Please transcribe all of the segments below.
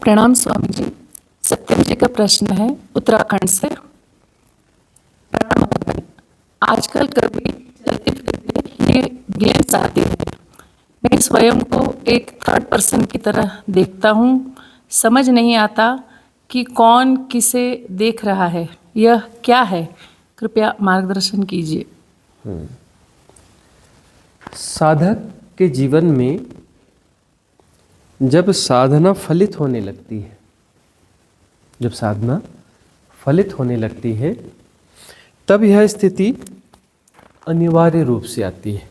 प्रणाम स्वामी जी। सत्यम जी का प्रश्न है उत्तराखंड से। प्रणाम भगवान। आजकल कभी चलते फिरते ये ग्लिम्स आती है। मैं स्वयं को एक थर्ड पर्सन की तरह देखता हूँ। समझ नहीं आता कि कौन किसे देख रहा है। यह क्या है? कृपया मार्गदर्शन कीजिए। साधक के जीवन में जब साधना फलित होने लगती है, जब साधना फलित होने लगती है, तब यह स्थिति अनिवार्य रूप से आती है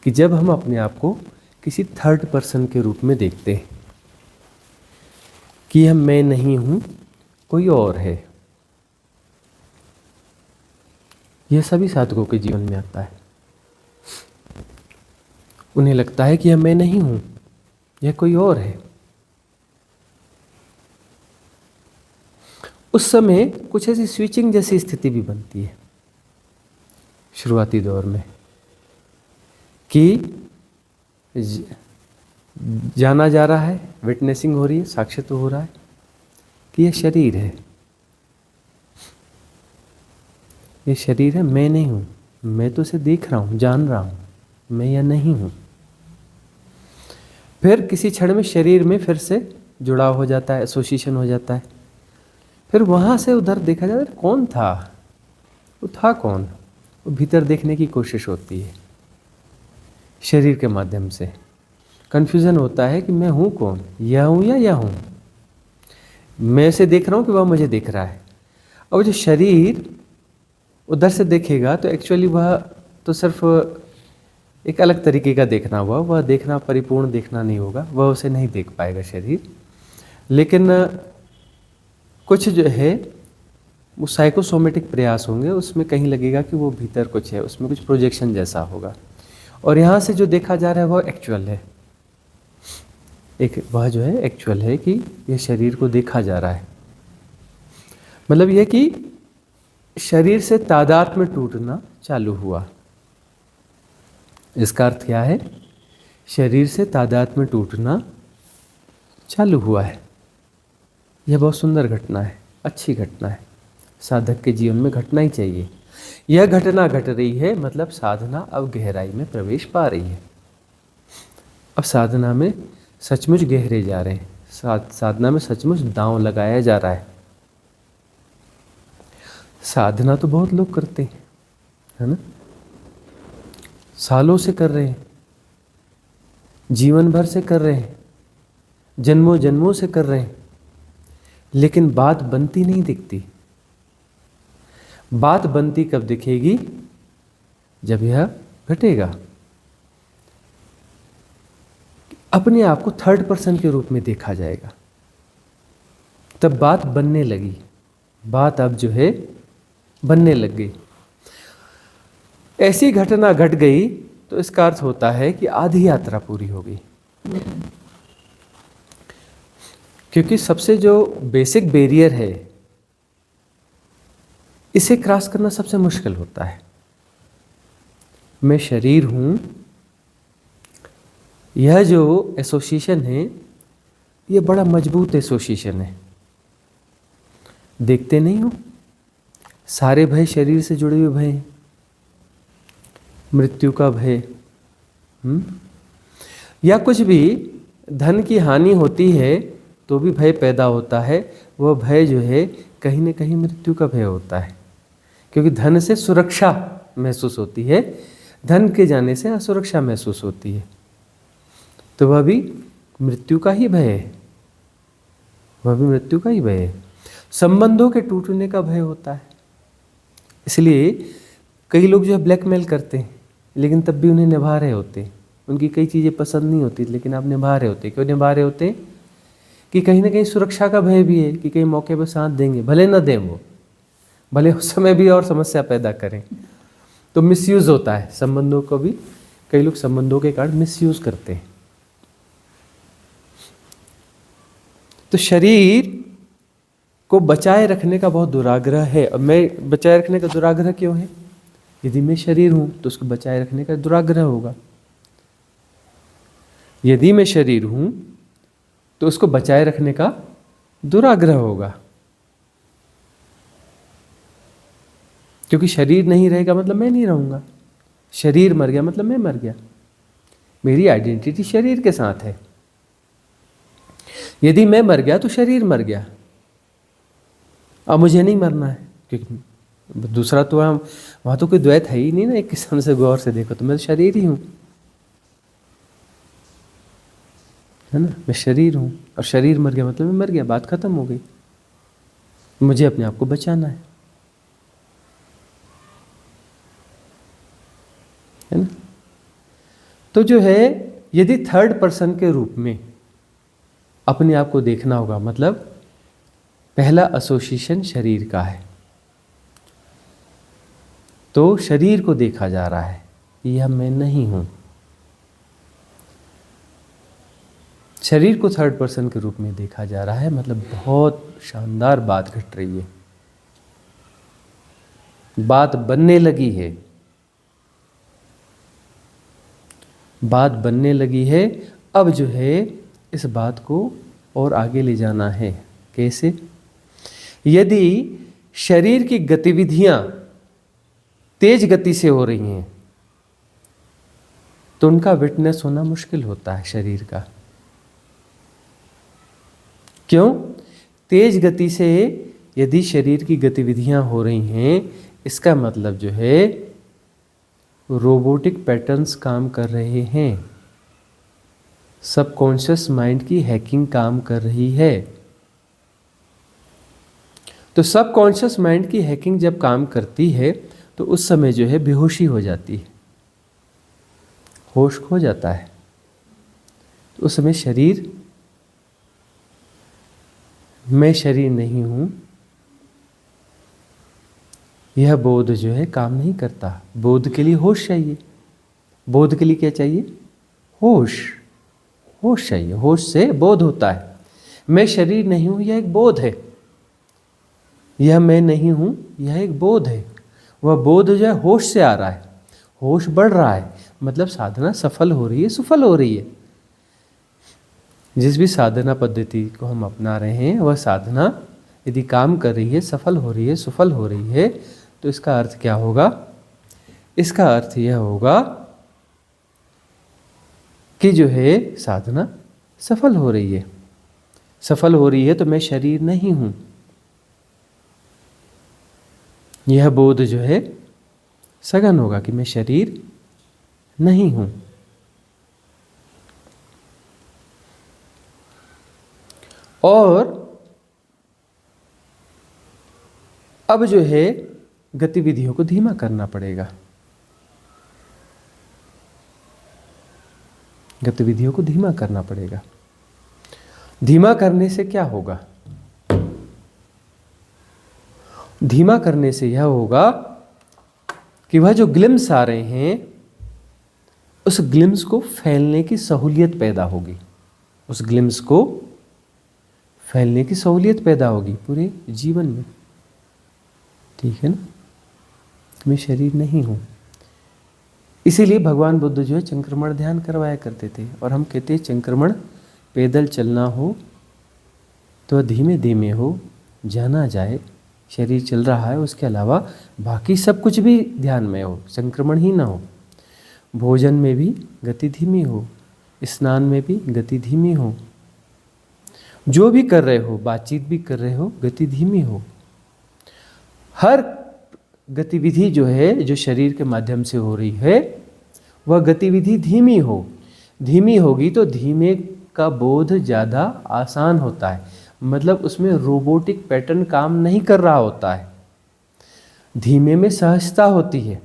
कि जब हम अपने आप को किसी थर्ड पर्सन के रूप में देखते हैं कि यह मैं नहीं हूं, कोई और है। यह सभी साधकों के जीवन में आता है। उन्हें लगता है कि यह मैं नहीं हूं, यह कोई और है। उस समय कुछ ऐसी स्विचिंग जैसी स्थिति भी बनती है शुरुआती दौर में कि जाना जा रहा है, विटनेसिंग हो रही है, साक्षात हो रहा है कि यह शरीर है, यह शरीर है, मैं नहीं हूं। मैं तो इसे देख रहा हूं, जान रहा हूं, मैं यह नहीं हूं। फिर किसी क्षण में शरीर में फिर से जुड़ाव हो जाता है, एसोसिएशन हो जाता है। फिर वहां से उधर देखा जाता है कौन था, वो था कौन, वो भीतर देखने की कोशिश होती है। शरीर के माध्यम से कंफ्यूजन होता है कि मैं हूं कौन, यह हूं या यह हूं। मैं इसे देख रहा हूं कि वह मुझे देख रहा है। और जो शरीर उधर से देखेगा तो एक्चुअली वह तो सिर्फ एक अलग तरीके का देखना हुआ, वह देखना परिपूर्ण देखना नहीं होगा, वह उसे नहीं देख पाएगा शरीर। लेकिन कुछ जो है वो साइकोसोमेटिक प्रयास होंगे, उसमें कहीं लगेगा कि वो भीतर कुछ है, उसमें कुछ प्रोजेक्शन जैसा होगा। और यहाँ से जो देखा जा रहा है वह एक्चुअल है, एक वह जो है एक्चुअल है कि यह शरीर को देखा जा रहा है। मतलब यह कि शरीर से तादात्म्य टूटना चालू हुआ। इसका अर्थ क्या है? शरीर से तादात्म्य टूटना चालू हुआ है। यह बहुत सुंदर घटना है, अच्छी घटना है, साधक के जीवन में घटना ही चाहिए। यह घटना घट रही है, मतलब साधना अब गहराई में प्रवेश पा रही है। अब साधना में सचमुच गहरे जा रहे हैं, साधना में सचमुच दांव लगाया जा रहा है। साधना तो बहुत लोग करते हैं, है ना, सालों से कर रहे हैं, जीवन भर से कर रहे हैं, जन्मों जन्मों से कर रहे हैं, लेकिन बात बनती नहीं दिखती। बात बनती कब दिखेगी? जब यह घटेगा, अपने आप को थर्ड पर्सन के रूप में देखा जाएगा, तब बात बनने लगी। बात अब जो है बनने लग गई। ऐसी घटना घट गई तो इसका अर्थ होता है कि आधी यात्रा पूरी हो गई। क्योंकि सबसे जो बेसिक बैरियर है, इसे क्रॉस करना सबसे मुश्किल होता है। मैं शरीर हूं, यह जो एसोसिएशन है यह बड़ा मजबूत एसोसिएशन है। देखते नहीं हो, सारे भय शरीर से जुड़े हुए भय हैं। मृत्यु का भय, या कुछ भी धन की हानि होती है तो भी भय पैदा होता है। वह भय जो है कहीं न कहीं मृत्यु का भय होता है, क्योंकि धन से सुरक्षा महसूस होती है, धन के जाने से असुरक्षा महसूस होती है। तो वह भी मृत्यु का ही भय है, वह भी मृत्यु का ही भय है। संबंधों के टूटने का भय होता है। इसलिए कई लोग जो है ब्लैकमेल करते हैं, लेकिन तब भी उन्हें निभा रहे होते हैं। उनकी कई चीज़ें पसंद नहीं होती, लेकिन आप निभा रहे होते। क्यों निभा रहे होते? कि कहीं ना कहीं सुरक्षा का भय भी है कि कहीं मौके पर साथ देंगे, भले ना दें वो, भले उस समय भी और समस्या पैदा करें। तो मिसयूज होता है संबंधों को भी। कई लोग संबंधों के कारण मिसयूज करते हैं। तो शरीर को बचाए रखने का बहुत दुराग्रह है। और मैं बचाए रखने का दुराग्रह क्यों है? यदि मैं शरीर हूं तो उसको बचाए रखने का दुराग्रह होगा। यदि मैं शरीर हूं तो उसको बचाए रखने का दुराग्रह होगा, क्योंकि शरीर नहीं रहेगा मतलब मैं नहीं रहूँगा, शरीर मर गया मतलब मैं मर गया, मेरी आइडेंटिटी शरीर के साथ है। यदि मैं मर गया तो शरीर मर गया, अब मुझे नहीं मरना है, क्योंकि दूसरा तो वहाँ तो कोई द्वैत है ही नहीं ना। एक किस्म से गौर से देखो तो मैं तो शरीर ही हूँ, है ना, मैं शरीर हूँ, और शरीर मर गया मतलब मैं मर गया, बात खत्म हो गई। मुझे अपने आप को बचाना है ना। तो जो है, यदि थर्ड पर्सन के रूप में अपने आप को देखना होगा, मतलब पहला एसोसिएशन शरीर का है, तो शरीर को देखा जा रहा है, यह मैं नहीं हूं। शरीर को थर्ड पर्सन के रूप में देखा जा रहा है, मतलब बहुत शानदार बात घट रही है, बात बनने लगी है, बात बनने लगी है। अब जो है इस बात को और आगे ले जाना है। कैसे? यदि शरीर की गतिविधियां तेज गति से हो रही हैं तो उनका विटनेस होना मुश्किल होता है शरीर का। क्यों? तेज गति से यदि शरीर की गतिविधियां हो रही हैं, इसका मतलब जो है रोबोटिक पैटर्न्स काम कर रहे हैं, सबकॉन्शियस माइंड की हैकिंग काम कर रही है। तो सबकॉन्शियस माइंड की हैकिंग जब काम करती है तो उस समय जो है बेहोशी हो जाती है, होश खो जाता है। तो उस समय शरीर, मैं शरीर नहीं हूं, यह बोध जो है काम नहीं करता। बोध के लिए होश चाहिए। बोध के लिए क्या चाहिए? होश। होश चाहिए, होश से बोध होता है। मैं शरीर नहीं हूं, यह एक बोध है। यह मैं नहीं हूं, यह एक बोध है। वह बोध जो है होश से आ रहा है, होश बढ़ रहा है, मतलब साधना सफल हो रही है, सुफल हो रही है। जिस भी साधना पद्धति को हम अपना रहे हैं, वह साधना यदि काम कर रही है, सफल हो रही है, सुफल हो रही है, तो इसका अर्थ क्या होगा? इसका अर्थ यह होगा कि जो है साधना सफल हो रही है। सफल हो रही है तो मैं शरीर नहीं हूं, यह बोध जो है सघन होगा कि मैं शरीर नहीं हूं। और अब जो है गतिविधियों को धीमा करना पड़ेगा। गतिविधियों को धीमा करना पड़ेगा। धीमा करने से क्या होगा? धीमा करने से यह होगा कि वह जो ग्लिम्स आ रहे हैं, उस ग्लिम्स को फैलने की सहूलियत पैदा होगी। उस ग्लिम्स को फैलने की सहूलियत पैदा होगी पूरे जीवन में। ठीक है ना? मैं शरीर नहीं हूं। इसीलिए भगवान बुद्ध जो है चंक्रमण ध्यान करवाया करते थे। और हम कहते हैं चंक्रमण पैदल चलना हो तो धीमे धीमे हो, जाना जाए। शरीर चल रहा है, उसके अलावा बाकी सब कुछ भी ध्यान में हो, संक्रमण ही ना हो। भोजन में भी गति धीमी हो, स्नान में भी गति धीमी हो, जो भी कर रहे हो, बातचीत भी कर रहे हो, गति धीमी हो। हर गतिविधि जो है, जो शरीर के माध्यम से हो रही है, वह गतिविधि धीमी हो। धीमी होगी तो धीमे का बोध ज़्यादा आसान होता है, मतलब उसमें रोबोटिक पैटर्न काम नहीं कर रहा होता है। धीमे में सहजता होती है,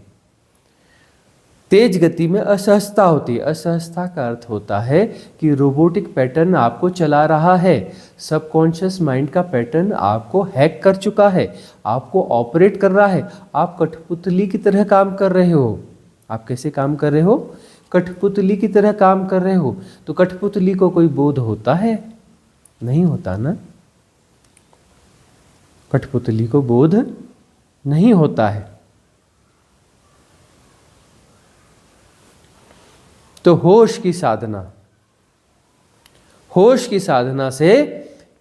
तेज गति में असहजता होती है। असहजता का अर्थ होता है कि रोबोटिक पैटर्न आपको चला रहा है, सबकॉन्शियस माइंड का पैटर्न आपको हैक कर चुका है, आपको ऑपरेट कर रहा है। आप कठपुतली की तरह काम कर रहे हो। आप कैसे काम कर रहे हो? कठपुतली की तरह काम कर रहे हो। तो कठपुतली को कोई बोध होता है? नहीं होता ना। कठपुतली को बोध नहीं होता है। तो होश की साधना, होश की साधना से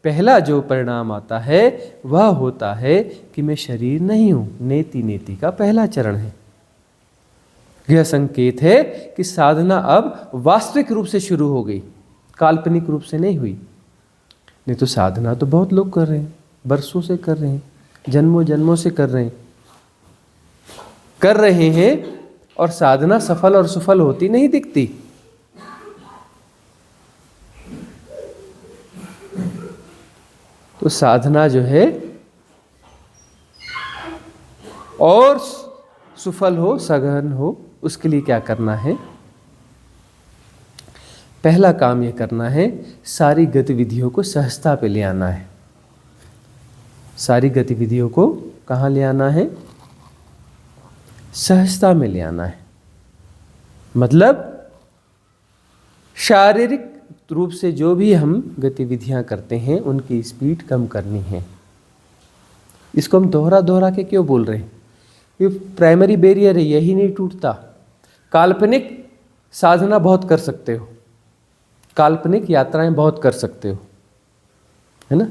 पहला जो परिणाम आता है वह होता है कि मैं शरीर नहीं हूं। नेति नेति का पहला चरण है। यह संकेत है कि साधना अब वास्तविक रूप से शुरू हो गई, काल्पनिक रूप से नहीं हुई। नहीं तो साधना तो बहुत लोग कर रहे हैं, बरसों से कर रहे हैं, जन्मों जन्मों से कर रहे हैं और साधना सफल और सुफल होती नहीं दिखती। तो साधना जो है और सुफल हो, सघन हो, उसके लिए क्या करना है? पहला काम यह करना है, सारी गतिविधियों को सहजता पे ले आना है। सारी गतिविधियों को कहाँ ले आना है? सहजता में ले आना है। मतलब शारीरिक रूप से जो भी हम गतिविधियां करते हैं उनकी स्पीड कम करनी है। इसको हम दोहरा दोहरा के क्यों बोल रहे हैं? ये प्राइमरी बैरियर है, यही नहीं टूटता। काल्पनिक साधना बहुत कर सकते हो, काल्पनिक यात्राएं बहुत कर सकते हो, है ना।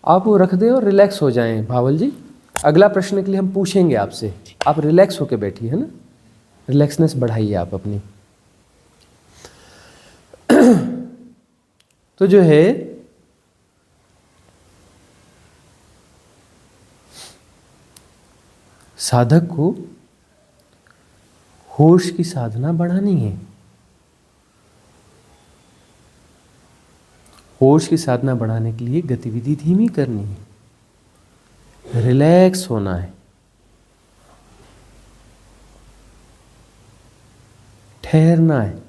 आप वो रख दे और रिलैक्स हो जाएं। भावल जी, अगला प्रश्न के लिए हम पूछेंगे आपसे, आप रिलैक्स होके बैठिए, है ना। रिलैक्सनेस बढ़ाइए आप अपनी। तो जो है साधक को होश की साधना बढ़ानी है। होश की साधना बढ़ाने के लिए गतिविधि धीमी करनी है, रिलैक्स होना है, ठहरना है।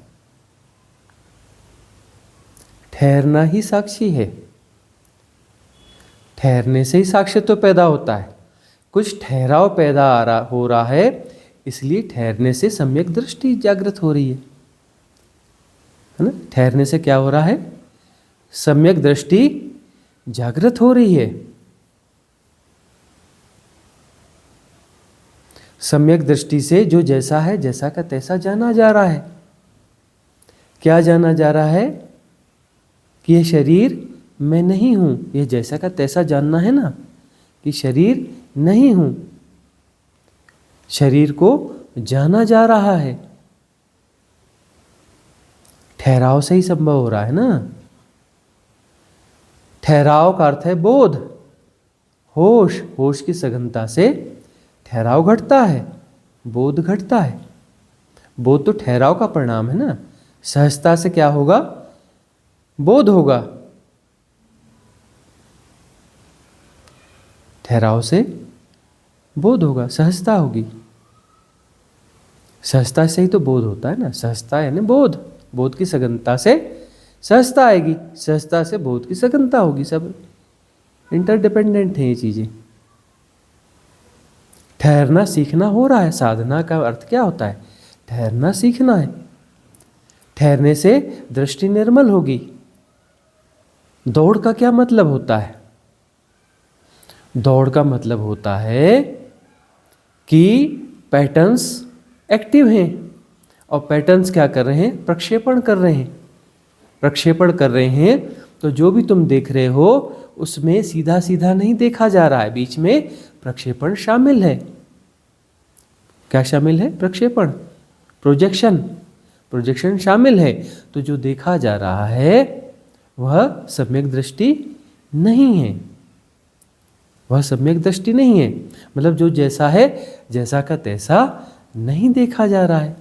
ठहरना ही साक्षी है। ठहरने से ही साक्ष्यत्व पैदा होता है। कुछ ठहराव पैदा हो रहा है, इसलिए ठहरने से सम्यक दृष्टि जागृत हो रही है ना। ठहरने से क्या हो रहा है? सम्यक दृष्टि जागृत हो रही है। सम्यक दृष्टि से जो जैसा है जैसा का तैसा जाना जा रहा है। क्या जाना जा रहा है? कि यह शरीर मैं नहीं हूं। यह जैसा का तैसा जानना है ना, कि शरीर नहीं हूं। शरीर को जाना जा रहा है। ठहराव से ही संभव हो रहा है ना। ठहराव का अर्थ है बोध, होश। होश की सघनता से ठहराव घटता है, बोध घटता है। बोध तो ठहराव का परिणाम है ना। सहजता से क्या होगा? बोध होगा। ठहराव से बोध होगा, सहजता होगी। सहजता से ही तो बोध होता है ना। सहजता यानी बोध। बोध की सघनता से सहजता आएगी, सहजता से बोध की सघनता होगी। सब इंटरडिपेंडेंट है ये चीजें। ठहरना सीखना हो रहा है। साधना का अर्थ क्या होता है? ठहरना सीखना है। ठहरने से दृष्टि निर्मल होगी। दौड़ का क्या मतलब होता है? दौड़ का मतलब होता है कि पैटर्न्स एक्टिव हैं और पैटर्न्स क्या कर रहे हैं? प्रक्षेपण कर रहे हैं। प्रक्षेपण कर रहे हैं तो जो भी तुम देख रहे हो उसमें सीधा सीधा नहीं देखा जा रहा है, बीच में प्रक्षेपण शामिल है। क्या शामिल है? प्रक्षेपण, प्रोजेक्शन। प्रोजेक्शन शामिल है। तो जो देखा जा रहा है वह सम्यक दृष्टि नहीं है। वह सम्यक दृष्टि नहीं है। मतलब जो जैसा है जैसा का तैसा नहीं देखा जा रहा है।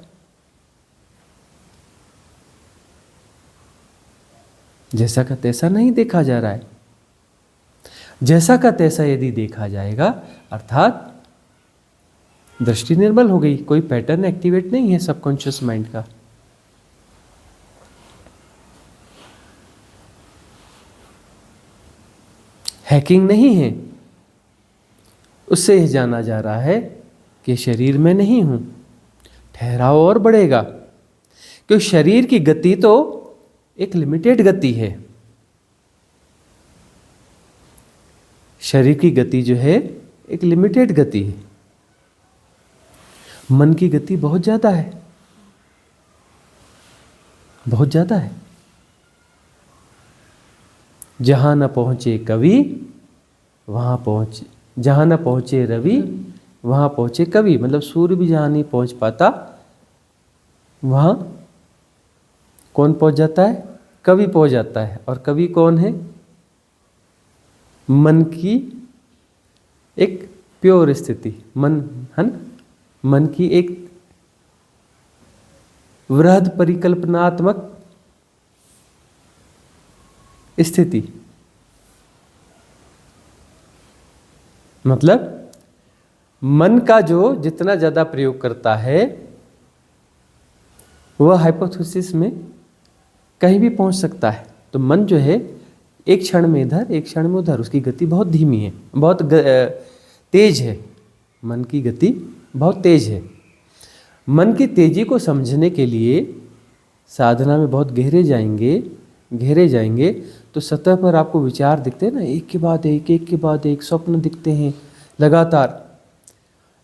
जैसा का तैसा नहीं देखा जा रहा है। जैसा का तैसा यदि देखा जाएगा अर्थात दृष्टि निर्मल हो गई। कोई पैटर्न एक्टिवेट नहीं है सबकॉन्शियस माइंड का। हैकिंग नहीं है। उससे यह जाना जा रहा है कि शरीर में नहीं हूं। ठहराव और बढ़ेगा क्योंकि शरीर की गति तो एक लिमिटेड गति है। शरीर की गति जो है एक लिमिटेड गति है। मन की गति बहुत ज्यादा है, बहुत ज्यादा है। जहाँ न पहुँचे कवि वहाँ पहुँचे, जहाँ न पहुँचे रवि वहाँ पहुँचे कवि। मतलब सूर्य भी जहाँ नहीं पहुँच पाता वहाँ कौन पहुँच जाता है? कवि पहुँच जाता है। और कवि कौन है? मन की एक प्योर स्थिति, मन है ना, मन की एक वृहद परिकल्पनात्मक स्थिति। मतलब मन का जो जितना ज़्यादा प्रयोग करता है वह हाइपोथेसिस में कहीं भी पहुंच सकता है। तो मन जो है एक क्षण में इधर एक क्षण में उधर, उसकी गति बहुत धीमी है, बहुत तेज है। मन की गति बहुत तेज है। मन की तेजी को समझने के लिए साधना में बहुत गहरे जाएंगे तो सतह पर आपको विचार दिखते हैं ना, एक के बाद एक स्वप्न दिखते हैं लगातार।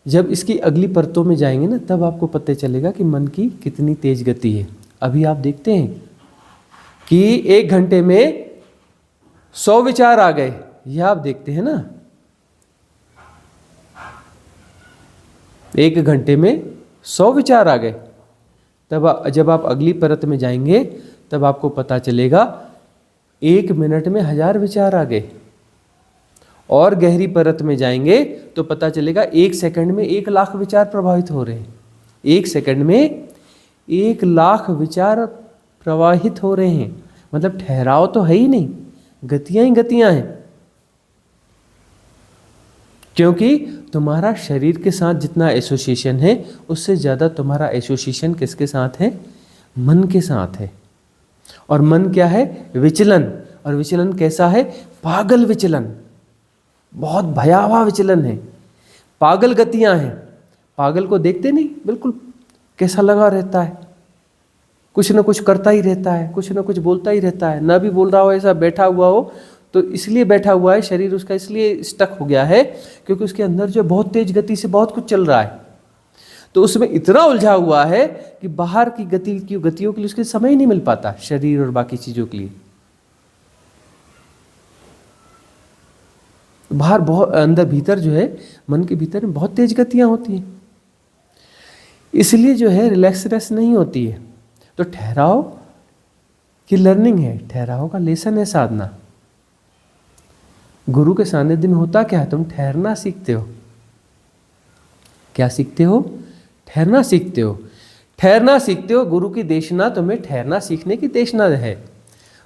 जब इसकी अगली परतों में जाएंगे ना तब आपको पता चलेगा कि मन की कितनी तेज गति है। अभी आप देखते हैं कि 1 घंटे में 100 विचार आ गए, यह आप देखते हैं ना। 1 घंटे में 100 विचार आ गए। तब जब आप अगली परत में जाएंगे तब आपको पता चलेगा 1 मिनट में 1000 विचार आ गए। और गहरी परत में जाएंगे तो पता चलेगा 1 सेकंड में 1 लाख विचार प्रवाहित हो रहे हैं। 1 सेकंड में 1 लाख विचार प्रवाहित हो रहे हैं। मतलब ठहराव तो है ही नहीं, गतियां ही गतियां हैं। क्योंकि तुम्हारा शरीर के साथ जितना एसोसिएशन है उससे ज़्यादा तुम्हारा एसोसिएशन किसके साथ है? मन के साथ है। और मन क्या है? विचलन। और विचलन कैसा है? पागल विचलन, बहुत भयावह विचलन है। पागल गतियां हैं। पागल को देखते नहीं, बिल्कुल कैसा लगा रहता है, कुछ ना कुछ करता ही रहता है, कुछ ना कुछ बोलता ही रहता है। ना भी बोल रहा हो, ऐसा बैठा हुआ हो तो इसलिए बैठा हुआ है, शरीर उसका इसलिए स्टक हो गया है क्योंकि उसके अंदर जो बहुत तेज गति से बहुत कुछ चल रहा है। तो उसमें इतना उलझा हुआ है कि बाहर की गतियों के लिए उसके समय ही नहीं मिल पाता, शरीर और बाकी चीजों के लिए। बाहर बहुत अंदर भीतर जो है, मन के भीतर में बहुत तेज गतियां होती हैं, इसलिए जो है रिलैक्सनेस नहीं होती है। तो ठहराव की लर्निंग है, ठहराव का लेसन है साधना। गुरु के सानिध्य में होता क्या है? तुम ठहरना सीखते हो। क्या सीखते हो? ठहरना सीखते हो। ठहरना सीखते हो। गुरु की देशना तुम्हें ठहरना सीखने की देशना है।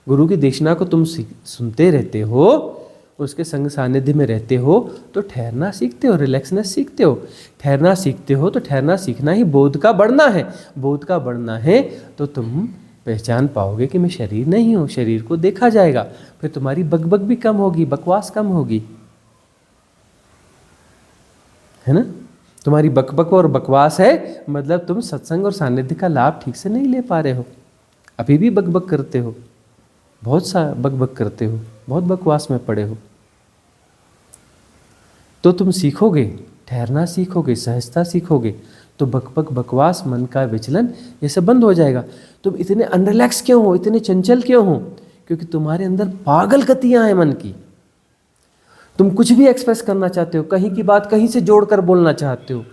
गुरु की देशना को तुम सुनते रहते हो, उसके संग सानिध्य में रहते हो तो ठहरना सीखते हो, रिलैक्सनेस सीखते हो। ठहरना सीखते हो तो ठहरना सीखना ही बोध का बढ़ना है। बोध का बढ़ना है तो तुम पहचान पाओगे कि मैं शरीर नहीं हूँ। शरीर को देखा जाएगा, फिर तुम्हारी बकबक भी कम होगी, बकवास कम होगी, है ना। तुम्हारी बकबक और बकवास है मतलब तुम सत्संग और सानिध्य का लाभ ठीक से नहीं ले पा रहे हो। अभी भी बकबक करते हो, बहुत सा बकबक करते हो, बहुत बकवास में पड़े हो। तो तुम सीखोगे, ठहरना सीखोगे, सहजता सीखोगे तो बकबक बकवास, मन का विचलन ये सब बंद हो जाएगा। तुम इतने अनरिलैक्स क्यों हो, इतने चंचल क्यों हो? क्योंकि तुम्हारे अंदर पागल गतियां हैं मन की। तुम कुछ भी एक्सप्रेस करना चाहते हो, कहीं की बात कहीं से जोड़कर बोलना चाहते हो,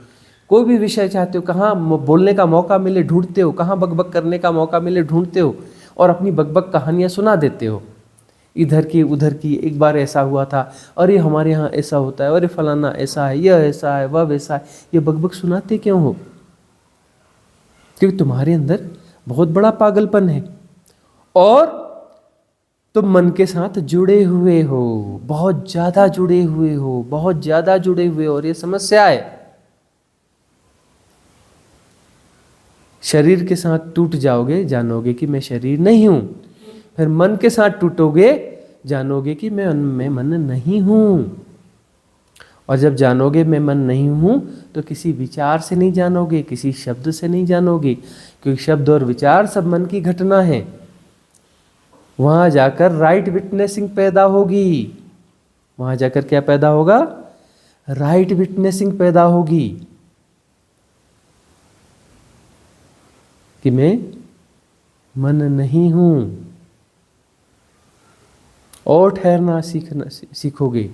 कोई भी विषय चाहते हो, कहाँ बोलने का मौका मिले ढूंढते हो, कहाँ बकबक करने का मौका मिले ढूंढते हो और अपनी बकबक कहानियाँ सुना देते हो, इधर की उधर की। एक बार ऐसा हुआ था, अरे हमारे यहाँ ऐसा होता है, अरे फलाना ऐसा है, यह ऐसा है, वह वैसा है। ये बकबक सुनाते क्यों हो? क्योंकि तुम्हारे अंदर बहुत बड़ा पागलपन है और तुम मन के साथ जुड़े हुए हो, बहुत ज़्यादा जुड़े हुए हो, बहुत ज़्यादा जुड़े हुए हो। और ये समस्या है। शरीर के साथ टूट जाओगे, जानोगे कि मैं शरीर नहीं हूँ। फिर मन के साथ टूटोगे, जानोगे कि मैं मन नहीं हूँ। और जब जानोगे मैं मन नहीं हूँ तो किसी विचार से नहीं जानोगे, किसी शब्द से नहीं जानोगे, क्योंकि शब्द और विचार सब मन की घटना है। वहाँ जाकर राइट विटनेसिंग पैदा होगी। वहाँ जाकर क्या पैदा होगा? राइट विटनेसिंग पैदा होगी कि मैं मन नहीं हूँ। और ठहरना सीखोगे।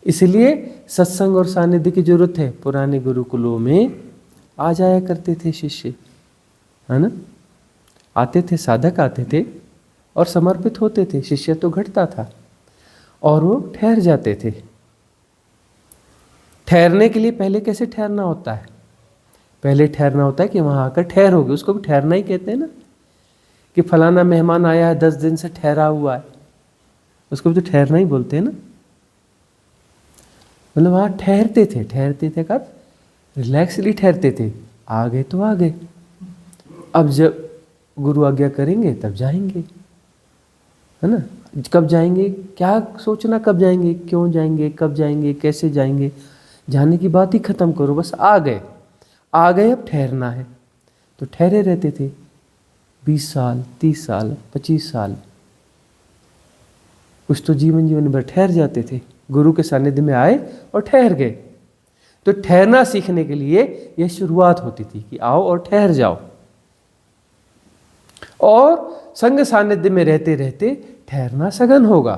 इसलिए सत्संग और सानिध्य की जरूरत है। पुराने गुरुकुलों में आ जाया करते थे शिष्य, है ना, आते थे, साधक आते थे और समर्पित होते थे। शिष्य तो घटता था और वो ठहर जाते थे। ठहरने के लिए पहले कैसे ठहरना होता है? पहले ठहरना होता है कि वहाँ आकर ठहरोगे, उसको भी ठहरना ही कहते हैं ना, कि फलाना मेहमान आया है 10 दिन से ठहरा हुआ है, उसको भी तो ठहरना ही बोलते हैं ना। मतलब वहाँ ठहरते थे कब? रिलैक्सली ठहरते थे। आ गए तो आ गए, अब जब गुरु आज्ञा करेंगे तब जाएंगे, है ना। कब जाएंगे, क्या सोचना, कब जाएंगे, क्यों जाएंगे, कब जाएंगे, कैसे जाएंगे, जाने की बात ही खत्म करो, बस आ गए अब ठहरना है। तो ठहरे रहते थे 20 साल, 30 साल, 25 साल, कुछ तो जीवन भर ठहर जाते थे। गुरु के सानिध्य में आए और ठहर गए। तो ठहरना सीखने के लिए यह शुरुआत होती थी कि आओ और ठहर जाओ। और संग सानिध्य में रहते रहते ठहरना सघन होगा,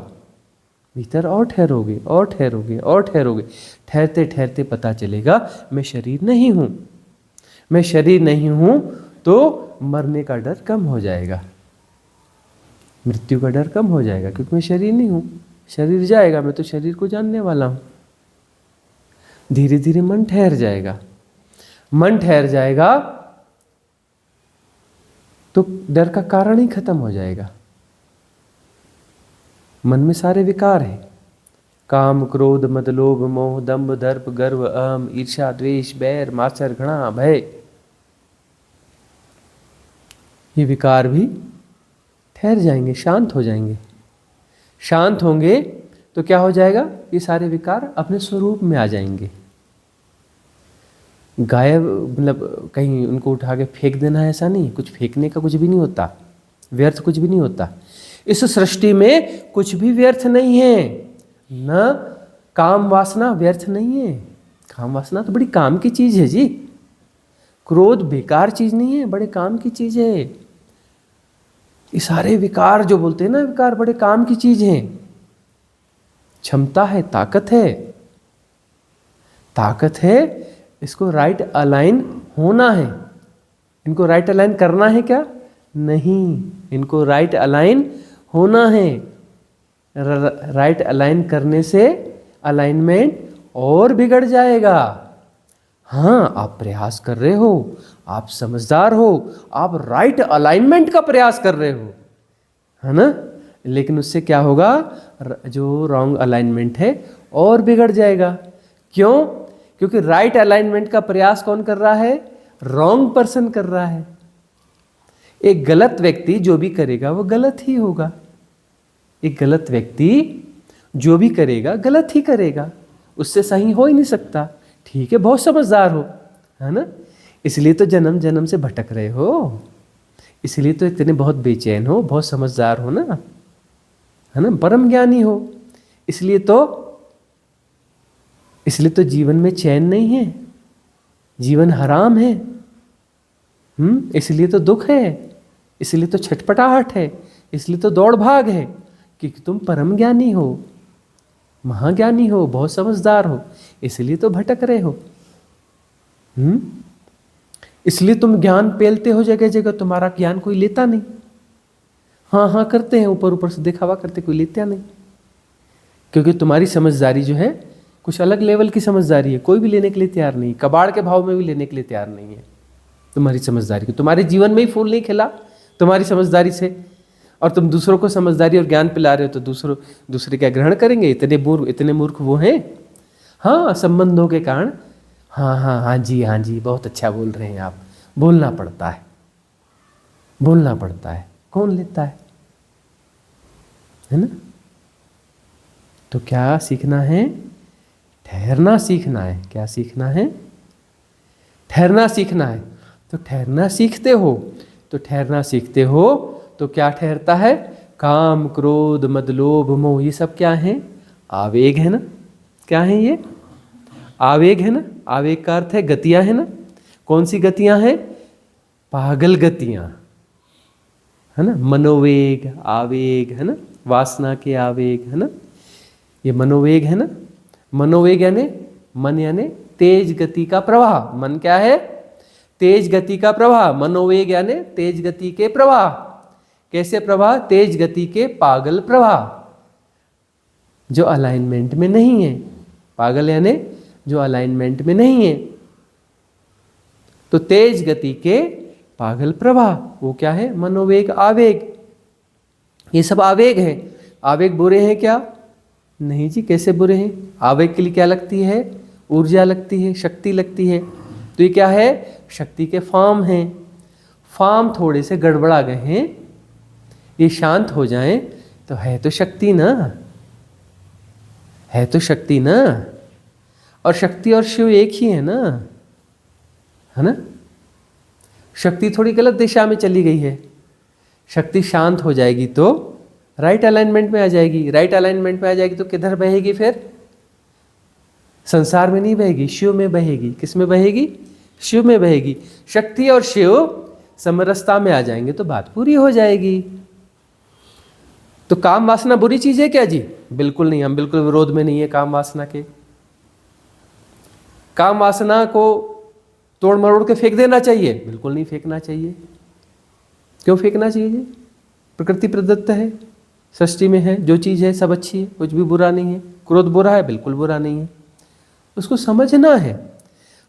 भीतर और ठहरोगे और ठहरोगे और ठहरोगे। ठहरते ठहरते पता चलेगा मैं शरीर नहीं हूं। मैं शरीर नहीं हूं तो मरने का डर कम हो जाएगा, मृत्यु का डर कम हो जाएगा, क्योंकि मैं शरीर नहीं हूं। शरीर जाएगा, मैं तो शरीर को जानने वाला हूं। धीरे धीरे मन ठहर जाएगा। मन ठहर जाएगा तो डर का कारण ही खत्म हो जाएगा। मन में सारे विकार हैं, काम, क्रोध, मद, लोभ, मोह, दंभ, दर्प, गर्व, अहम, ईर्ष्या, द्वेष, बैर, मात्सर्य, घृणा, भय। ये विकार भी ठहर जाएंगे, शांत हो जाएंगे। शांत होंगे तो क्या हो जाएगा? ये सारे विकार अपने स्वरूप में आ जाएंगे। गायब, मतलब कहीं उनको उठा के फेंक देना है ऐसा नहीं, कुछ फेंकने का कुछ भी नहीं होता, व्यर्थ कुछ भी नहीं होता। इस सृष्टि में कुछ भी व्यर्थ नहीं है। न काम वासना व्यर्थ नहीं है। काम वासना तो बड़ी काम की चीज है जी। क्रोध बेकार चीज नहीं है, बड़े काम की चीज है। ये सारे विकार जो बोलते हैं ना, विकार बड़े काम की चीज हैं। क्षमता है, ताकत है, ताकत है। इसको राइट अलाइन होना है। इनको राइट अलाइन करना है क्या? नहीं, इनको राइट अलाइन होना है। राइट अलाइन करने से अलाइनमेंट और बिगड़ जाएगा। हाँ, आप प्रयास कर रहे हो, आप समझदार हो, आप राइट अलाइनमेंट का प्रयास कर रहे हो, है ना, लेकिन उससे क्या होगा? जो रॉन्ग अलाइनमेंट है और बिगड़ जाएगा। क्यों? क्योंकि राइट अलाइनमेंट का प्रयास कौन कर रहा है? रॉन्ग पर्सन कर रहा है। एक गलत व्यक्ति जो भी करेगा वो गलत ही होगा। एक गलत व्यक्ति जो भी करेगा गलत ही करेगा, उससे सही हो ही नहीं सकता। ठीक है, बहुत समझदार हो, है ना, इसलिए तो जन्म जन्म से भटक रहे हो, इसलिए तो इतने बहुत बेचैन हो, बहुत समझदार हो ना, है ना, परम ज्ञानी हो, इसलिए तो जीवन में चैन नहीं है, जीवन हराम है। इसलिए तो दुख है, इसलिए तो छटपटाहट है, इसलिए तो दौड़ भाग है, क्योंकि तुम परम ज्ञानी हो, महाज्ञानी हो, बहुत समझदार हो, इसलिए तो भटक रहे हो। इसलिए तुम ज्ञान पेलते हो जगह जगह, तुम्हारा ज्ञान कोई लेता नहीं। हाँ हाँ करते हैं, ऊपर ऊपर से दिखावा करते, कोई लेता नहीं, क्योंकि तुम्हारी समझदारी जो है कुछ अलग लेवल की समझदारी है। कोई भी लेने के लिए तैयार नहीं, कबाड़ के भाव में भी लेने के लिए तैयार नहीं है तुम्हारी समझदारी को। तुम्हारे जीवन में ही फूल नहीं खिला तुम्हारी समझदारी से, और तुम दूसरों को समझदारी और ज्ञान पिला रहे हो, तो दूसरे क्या ग्रहण करेंगे? इतने मूर्ख वो हैं। हाँ, संबंधों के कारण, हाँ जी, बहुत अच्छा बोल रहे हैं आप, बोलना पड़ता है, कौन लेता है ना। तो क्या सीखना है? ठहरना सीखना है। क्या सीखना है? ठहरना सीखना है। तो ठहरना सीखते हो तो क्या ठहरता है? काम, क्रोध, मद, लोभ, मोह, ये सब क्या है? आवेग है ना। क्या है ये? आवेग है ना। आवेग का अर्थ है गतियां है ना। कौन सी गतियां हैं? पागल गतियां, है ना, मनोवेग, आवेग, है ना, वासना के आवेग, है ना, ये मनोवेग है ना। मनोवेग यानी तेज गति का प्रवाह। मन क्या है? तेज गति का प्रवाह। मनोवेग यानी तेज गति के प्रवाह। कैसे प्रवाह? तेज गति के पागल प्रवाह, जो अलाइनमेंट में नहीं है। पागल यानी जो अलाइनमेंट में नहीं है। तो तेज गति के पागल प्रवाह, वो क्या है? मनोवेग, आवेग। ये सब आवेग है। आवेग बुरे हैं क्या? नहीं जी, कैसे बुरे हैं? आवेग के लिए क्या लगती है? ऊर्जा लगती है, शक्ति लगती है। तो ये क्या है? शक्ति के फॉर्म हैं। फॉर्म थोड़े से गड़बड़ा गए हैं, ये शांत हो जाएं तो है तो शक्ति ना, है तो शक्ति ना। और शक्ति और शिव एक ही है ना, है ना। शक्ति थोड़ी गलत दिशा में चली गई है। शक्ति शांत हो जाएगी तो राइट अलाइनमेंट में आ जाएगी। राइट अलाइनमेंट में आ जाएगी तो किधर बहेगी फिर? संसार में नहीं बहेगी, शिव में बहेगी। किस में बहेगी? शिव में बहेगी। शक्ति और शिव समरसता में आ जाएंगे तो बात पूरी हो जाएगी। तो काम वासना बुरी चीज है क्या जी? बिल्कुल नहीं, हम बिल्कुल विरोध में नहीं है काम वासना के। काम वासना को तोड़ मरोड़ के फेंक देना चाहिए? बिल्कुल नहीं फेंकना चाहिए। क्यों फेंकना चाहिए जी? प्रकृति प्रदत्त है, सृष्टि में है, जो चीज़ है सब अच्छी है, कुछ भी बुरा नहीं है। क्रोध बुरा है? बिल्कुल बुरा नहीं है। उसको समझना है।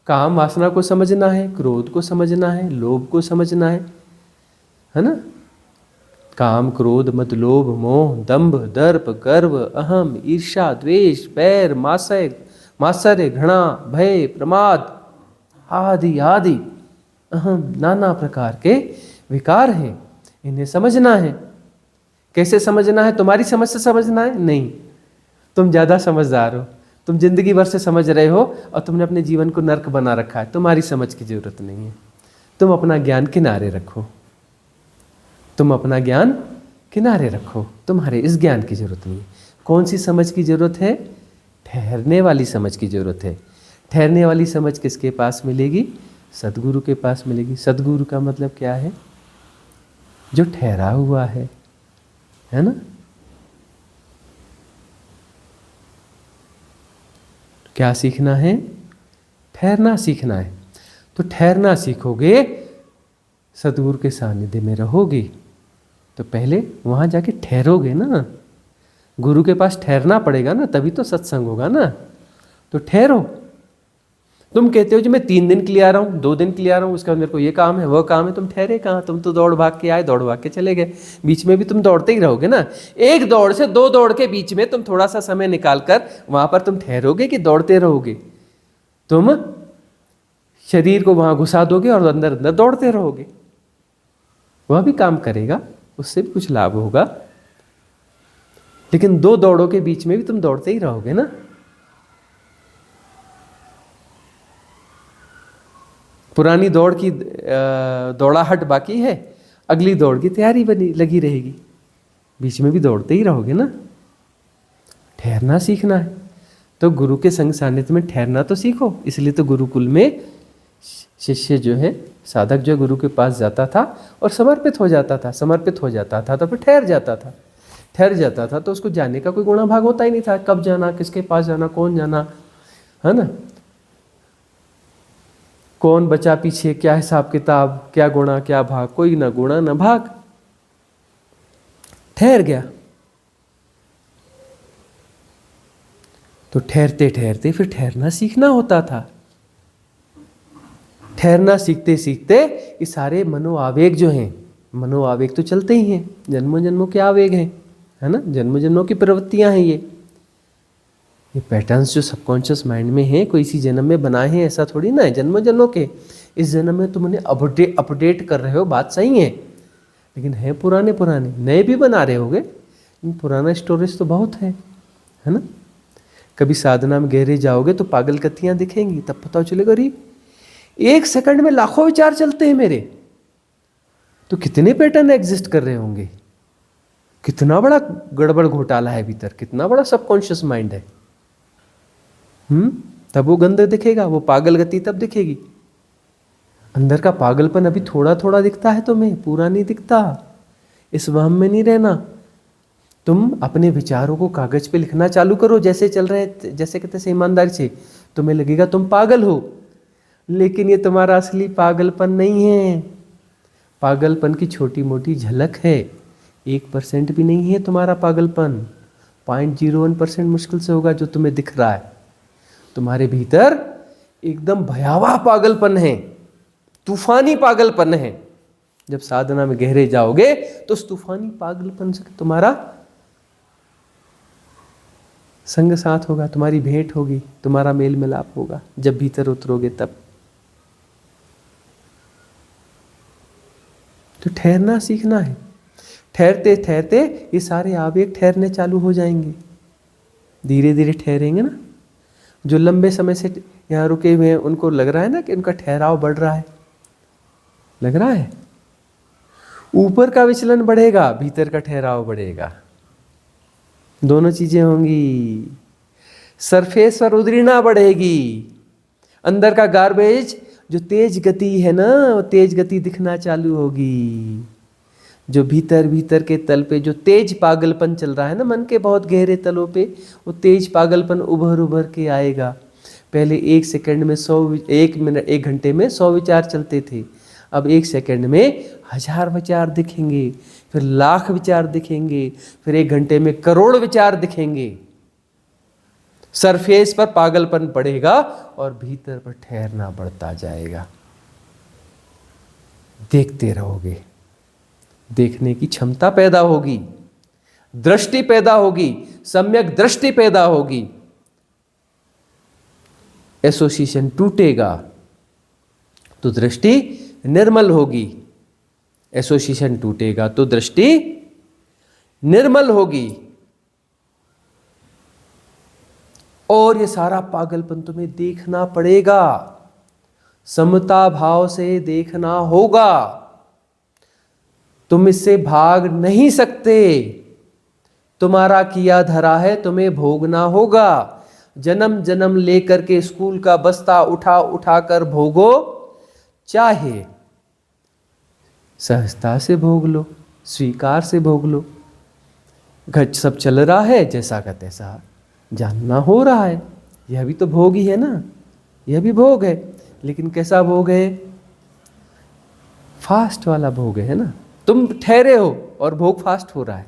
काम वासना को समझना है, क्रोध को समझना है, लोभ को समझना है ना। काम, क्रोध, मद, लोभ, मोह, दंभ, दर्प, गर्व, अहम, ईर्ष्या, द्वेष, बैर, मात्सर्य, घृणा, भय, प्रमाद आदि आदि अहम नाना प्रकार के विकार हैं। इन्हें समझना है। कैसे समझना है? तुम्हारी समझ से समझना है? नहीं, तुम ज़्यादा समझदार हो, तुम जिंदगी भर से समझ रहे हो और तुमने अपने जीवन को नर्क बना रखा है। तुम्हारी समझ की जरूरत नहीं है। तुम अपना ज्ञान किनारे रखो, तुम अपना ज्ञान किनारे रखो। तुम्हारे इस ज्ञान की जरूरत नहीं है। कौन सी समझ की जरूरत है? ठहरने वाली समझ की जरूरत है। ठहरने वाली समझ किसके पास मिलेगी? सद्गुरु के पास मिलेगी। सद्गुरु का मतलब क्या है? जो ठहरा हुआ है ना। क्या सीखना है? ठहरना सीखना है। तो ठहरना सीखोगे, सद्गुरु के सानिध्य में रहोगे, तो पहले वहां जाके ठहरोगे ना। गुरु के पास ठहरना पड़ेगा ना, तभी तो सत्संग होगा ना। तो ठहरो। तुम कहते हो जी मैं 3 दिन के लिए आ रहा हूँ, 2 दिन के लिए आ रहा हूँ, उसके बाद मेरे को ये काम है वो काम है। तुम ठहरे कहाँ? तुम तो दौड़ भाग के आए, दौड़ भाग के चले गए। बीच में भी तुम दौड़ते ही रहोगे ना। एक दौड़ से 2 दौड़ के बीच में तुम थोड़ा सा समय निकाल कर वहां पर तुम ठहरोगे कि दौड़ते रहोगे? तुम शरीर को वहां घुसा दोगे और अंदर अंदर दौड़ते रहोगे। वह भी काम करेगा, उससे भी कुछ लाभ होगा, लेकिन 2 दौड़ों के बीच में भी तुम दौड़ते ही रहोगे ना। पुरानी दौड़ की दौड़ाहट बाकी है, अगली दौड़ की तैयारी बनी लगी रहेगी। बीच में भी दौड़ते ही रहोगे ना। ठहरना सीखना है तो गुरु के संग सानिध्य में ठहरना तो सीखो। इसलिए तो गुरुकुल में शिष्य जो है, साधक जो गुरु के पास जाता था और समर्पित हो जाता था। समर्पित हो जाता था तो फिर ठहर जाता था। ठहर जाता था तो उसको जाने का कोई गुणा भाग होता ही नहीं था। कब जाना, किसके पास जाना, कौन जाना, है ना, कौन बचा पीछे, क्या हिसाब किताब, क्या गुणा क्या भाग, कोई ना गुणा ना भाग। ठहर गया। तो ठहरते ठहरते फिर ठहरना सीखना होता था। ठहरना सीखते सीखते ये सारे मनोआवेग जो हैं, मनोआवेग तो चलते ही हैं, जन्मों जन्मों के आवेग हैं, है ना, जन्मों जन्मों की प्रवृत्तियां हैं। ये पैटर्न्स जो सबकॉन्शियस माइंड में हैं, कोई इसी जन्म में बनाए हैं ऐसा थोड़ी ना है, जन्मों जन्मों के। इस जन्म में तुम उन्हें अपडेट कर रहे हो, बात सही है, लेकिन है पुराने पुराने, नए भी बना रहे होगे, पुराना स्टोरेज तो बहुत है ना। कभी साधना में गहरे जाओगे तो पागल कथियां दिखेंगी, तब पता चलेगा अरे 1 सेकंड में लाखों विचार चलते हैं मेरे। तो कितने पैटर्न एग्जिस्ट कर रहे होंगे, कितना बड़ा गड़बड़ घोटाला है भीतर, कितना बड़ा सबकॉन्शियस माइंड है। तब वो गंध दिखेगा, वो पागल गति तब दिखेगी। अंदर का पागलपन अभी थोड़ा थोड़ा दिखता है तुम्हें, पूरा नहीं दिखता। इस वहम में नहीं रहना तुम अपने विचारों को कागज पे लिखना चालू करो, जैसे चल रहे जैसे कहते से ईमानदारी से, तुम्हें लगेगा तुम पागल हो, लेकिन ये तुम्हारा असली पागलपन नहीं है। पागलपन की छोटी मोटी झलक है, 1% भी नहीं है तुम्हारा पागलपन। 0.01% मुश्किल से होगा जो तुम्हें दिख रहा है। तुम्हारे भीतर एकदम भयावह पागलपन है, तूफानी पागलपन है। जब साधना में गहरे जाओगे तो उस तूफानी पागलपन से तुम्हारा संग साथ होगा, तुम्हारी भेंट होगी, तुम्हारा मेल मिलाप होगा जब भीतर उतरोगे तब। तो ठहरना सीखना है। ठहरते ठहरते ये सारे आवेग ठहरने चालू हो जाएंगे, धीरे धीरे ठहरेंगे ना। जो लंबे समय से यहाँ रुके हुए हैं उनको लग रहा है ना कि उनका ठहराव बढ़ रहा है, लग रहा है। ऊपर का विचलन बढ़ेगा, भीतर का ठहराव बढ़ेगा, दोनों चीजें होंगी। सरफेस पर उद्दीपना बढ़ेगी, अंदर का गार्बेज जो तेज गति है ना, वो तेज गति दिखना चालू होगी। जो भीतर भीतर के तल पे जो तेज पागलपन चल रहा है ना, मन के बहुत गहरे तलों पे, वो तेज पागलपन उभर उभर के आएगा। पहले 1 सेकंड में 100, 1 मिनट 1 घंटे में 100 विचार चलते थे, अब 1 सेकंड में 1000 विचार दिखेंगे, फिर लाख विचार दिखेंगे, फिर 1 घंटे में करोड़ विचार दिखेंगे। सरफेस पर पागलपन बढ़ेगा और भीतर पर ठहरना बढ़ता जाएगा। देखते रहोगे, देखने की क्षमता पैदा होगी, दृष्टि पैदा होगी, सम्यक दृष्टि पैदा होगी। एसोसिएशन टूटेगा तो दृष्टि निर्मल होगी, एसोसिएशन टूटेगा तो दृष्टि निर्मल होगी। और ये सारा पागलपन तुम्हें देखना पड़ेगा, समता भाव से देखना होगा। तुम इससे भाग नहीं सकते, तुम्हारा किया धरा है, तुम्हें भोगना होगा। जन्म जन्म लेकर के स्कूल का बस्ता उठा उठा कर भोगो, चाहे सहजता से भोग लो, स्वीकार से भोग लो। घर सब चल रहा है, जैसा का तैसा जानना हो रहा है, यह भी तो भोग ही है ना, यह भी भोग है। लेकिन कैसा भोग है? फास्ट वाला भोग है ना। तुम ठहरे हो और भोग फास्ट हो रहा है,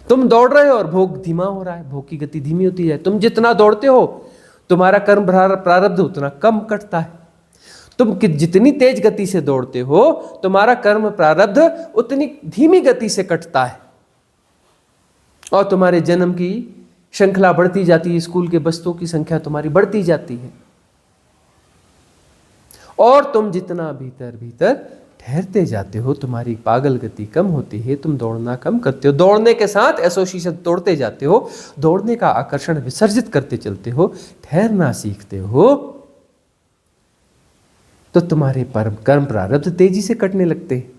तुम दौड़ रहे हो और भोग धीमा हो रहा है, भोग की गति धीमी होती है। तुम जितना दौड़ते हो तुम्हारा कर्म प्रारब्ध उतना कम कटता है, तुम जितनी तेज गति से दौड़ते हो तुम्हारा कर्म प्रारब्ध उतनी धीमी गति से कटता है, और तुम्हारे जन्म की श्रृंखला बढ़ती जाती है, स्कूल के बस्तों की संख्या तुम्हारी बढ़ती जाती है। और तुम जितना भीतर भीतर ठहरते जाते हो तुम्हारी पागल गति कम होती है, तुम दौड़ना कम करते हो, दौड़ने के साथ एसोसिएशन तोड़ते जाते हो, दौड़ने का आकर्षण विसर्जित करते चलते हो, ठहरना सीखते हो, तो तुम्हारे कर्म प्रारब्ध तेजी से कटने लगते हैं।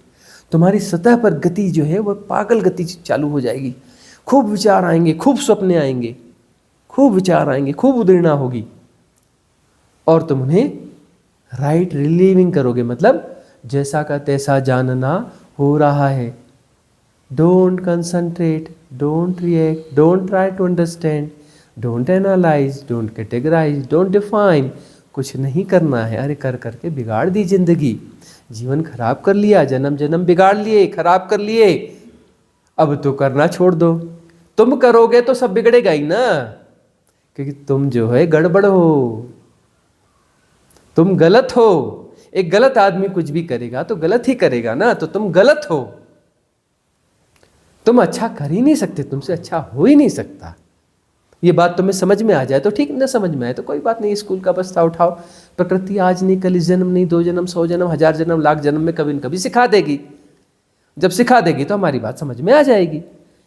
तुम्हारी सतह पर गति जो है वह पागल गति चालू हो जाएगी। खूब विचार आएंगे, खूब सपने आएंगे, खूब विचार आएंगे, खूब उद्दीपना होगी, और तुम उन्हें राइट रिलीविंग करोगे। मतलब जैसा का तैसा जानना हो रहा है। Don't concentrate, don't react, don't try to understand, don't analyse, don't categorise, don't define. कुछ नहीं करना है। अरे कर करके बिगाड़ दी जिंदगी, जीवन खराब कर लिया, जन्म जन्म बिगाड़ लिए, खराब कर लिए, अब तो करना छोड़ दो। तुम करोगे तो सब बिगड़ेगा ही ना, क्योंकि तुम जो है गड़बड़ हो, तुम गलत हो। एक गलत आदमी कुछ भी करेगा तो गलत ही करेगा ना, तो तुम गलत हो, तुम अच्छा कर ही नहीं सकते, तुमसे अच्छा हो ही नहीं सकता। ये बात तुम्हें समझ में आ जाए तो ठीक, न समझ में आए तो कोई बात नहीं, स्कूल का बस्ता उठाओ। प्रकृति आज नहीं कल, इस जन्म नहीं, 2 जन्म, 100 जन्म, 1000 जन्म, लाख जन्म में कभी न कभी सिखा देगी। जब सिखा देगी तो हमारी बात समझ में आ जाएगी,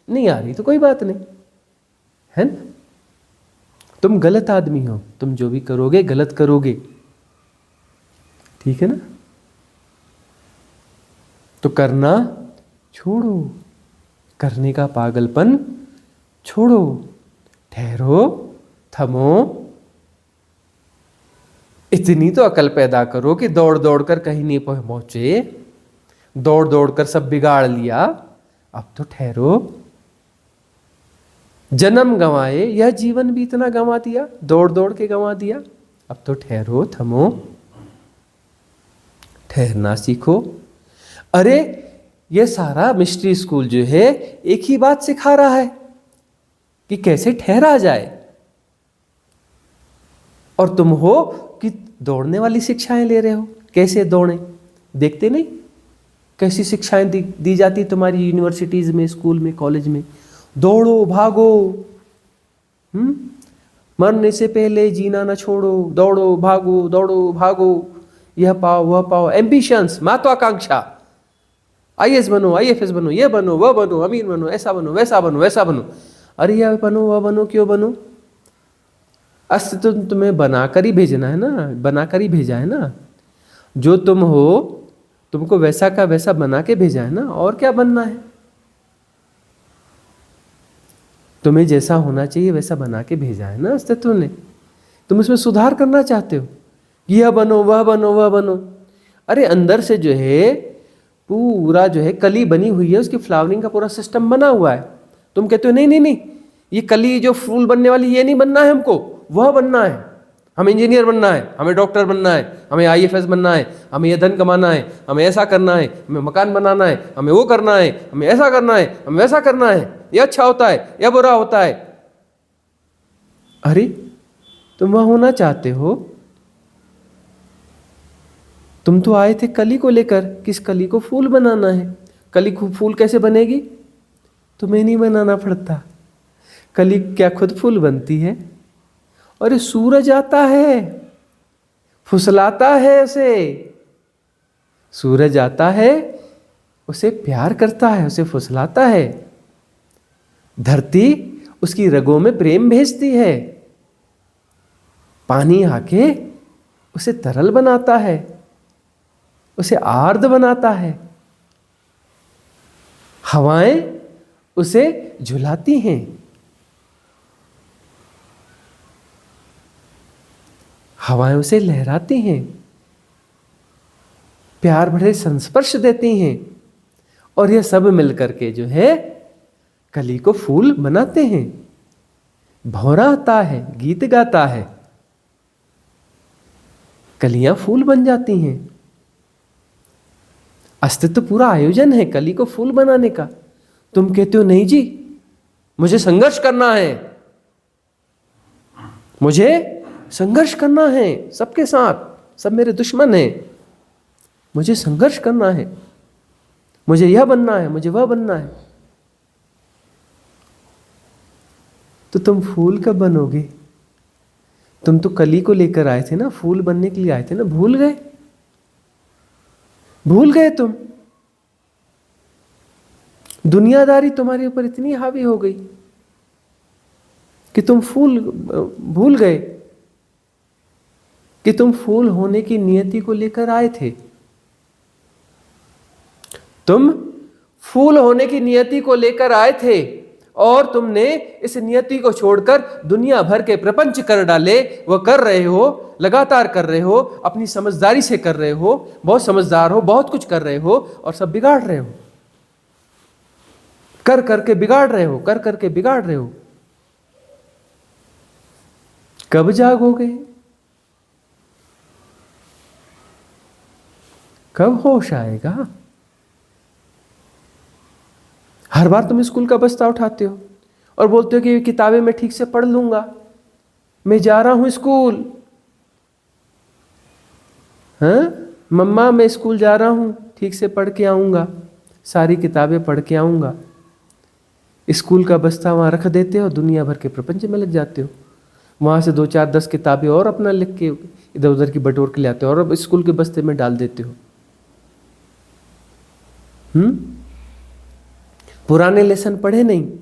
नहीं आ रही तो कोई बात नहीं, है ना। तुम गलत आदमी हो, तुम जो भी करोगे गलत करोगे, ठीक है ना। तो करना छोड़ो, करने का पागलपन छोड़ो, ठहरो, थमो। इतनी तो अकल पैदा करो कि दौड़ दौड़ कर कहीं नहीं पहुंचे, दौड़ दौड़ कर सब बिगाड़ लिया, अब तो ठहरो, जन्म गंवाए, यह जीवन भी इतना गंवा दिया, दौड़ दौड़ के गंवा दिया। अब तो ठहरो, थमो, ठहरना सीखो। अरे ये सारा मिस्ट्री स्कूल जो है एक ही बात सिखा रहा है कि कैसे ठहरा जाए, और तुम हो कि दौड़ने वाली शिक्षाएं ले रहे हो। कैसे दौड़े, देखते नहीं कैसी शिक्षाएं दी जाती तुम्हारी यूनिवर्सिटीज में, स्कूल में, कॉलेज में। दौड़ो, भागो, मरने से पहले जीना न छोड़ो, दौड़ो भागो, दौड़ो भागो, यह पाओ वह पाओ, एम्बिशंस, महत्वाकांक्षा, आईएएस बनो, आईएफएस बनो, ये बनो, वह बनो, अमीर बनो, ऐसा बनो, वैसा बनो, वैसा बनो। अरे यह बनो, वह बनो, क्यों बनो? अस्तित्व तो तुम्हें बनाकर ही भेजना है ना, बनाकर ही भेजा है ना। जो तुम हो तुमको वैसा का वैसा बना के भेजा है ना, और क्या बनना है? तुम्हें जैसा होना चाहिए वैसा बना के भेजा है ना अस्तित्व ने। तुम उसमें सुधार करना चाहते हो, यह बनो, वह बनो, वह बनो। अरे अंदर से जो है पूरा जो है कली बनी हुई है, उसकी फ्लावरिंग का पूरा सिस्टम बना हुआ है। तुम कहते हो नहीं नहीं नहीं, ये कली जो फूल बनने वाली ये नहीं बनना है हमको, वह बनना है। हमें इंजीनियर बनना है, हमें डॉक्टर बनना है, हमें आईएफएस बनना है, हमें ये धन कमाना है, हमें ऐसा करना है, हमें मकान बनाना है, हमें वो करना है, हमें ऐसा करना है, हमें वैसा करना है, ये अच्छा होता है, यह बुरा होता है। अरे तुम वह होना चाहते हो? तुम तो आए थे कली को लेकर, किस कली को फूल बनाना है। कली को फूल कैसे बनेगी? तुम्हें नहीं बनाना पड़ता, कली क्या खुद फूल बनती है। अरे सूरज आता है, फुसलाता है उसे, सूरज आता है, उसे प्यार करता है, उसे फुसलाता है। धरती उसकी रगों में प्रेम भेजती है, पानी आके उसे तरल बनाता है, उसे आर्द्र बनाता है। हवाएं उसे झुलाती हैं, हवाएं उसे लहराती हैं, प्यार भरे संस्पर्श देती हैं, और यह सब मिलकर के जो है कली को फूल बनाते हैं। भौरा आता है, गीत गाता है, कलियां फूल बन जाती हैं। अस्तित्व पूरा आयोजन है कली को फूल बनाने का। तुम कहते हो नहीं जी, मुझे संघर्ष करना है, मुझे संघर्ष करना है सबके साथ, सब मेरे दुश्मन हैं, मुझे संघर्ष करना है, मुझे यह बनना है, मुझे वह बनना है। तो तुम फूल कब बनोगे? तुम तो कली को लेकर आए थे ना, फूल बनने के लिए आए थे ना। भूल गए, भूल गए तुम। दुनियादारी तुम्हारे ऊपर इतनी हावी हो गई कि तुम फूल भूल गए कि तुम फूल होने की नियति को लेकर आए थे। तुम फूल होने की नियति को लेकर आए थे, और तुमने इस नियति को छोड़कर दुनिया भर के प्रपंच कर डाले। वह कर रहे हो, लगातार कर रहे हो, अपनी समझदारी से कर रहे हो, बहुत समझदार हो, बहुत कुछ कर रहे हो, और सब बिगाड़ रहे हो। कर करके बिगाड़ रहे हो, कर करके बिगाड़ रहे हो। कब जागोगे? कब होश आएगा? हर बार तुम स्कूल का बस्ता उठाते हो और बोलते हो कि किताबें मैं ठीक से पढ़ लूंगा, मैं जा रहा हूं स्कूल। हाँ मम्मा, मैं स्कूल जा रहा हूं, ठीक से पढ़ के आऊंगा, सारी किताबें पढ़ के आऊंगा। स्कूल का बस्ता वहां रख देते हो, दुनिया भर के प्रपंच में लग जाते हो। वहां से 2 4 10 किताबें और अपना लिख के इधर उधर की बटोर के ले आते हो, और अब स्कूल के बस्ते में डाल देते हो। पुराने लेसन पढ़े नहीं,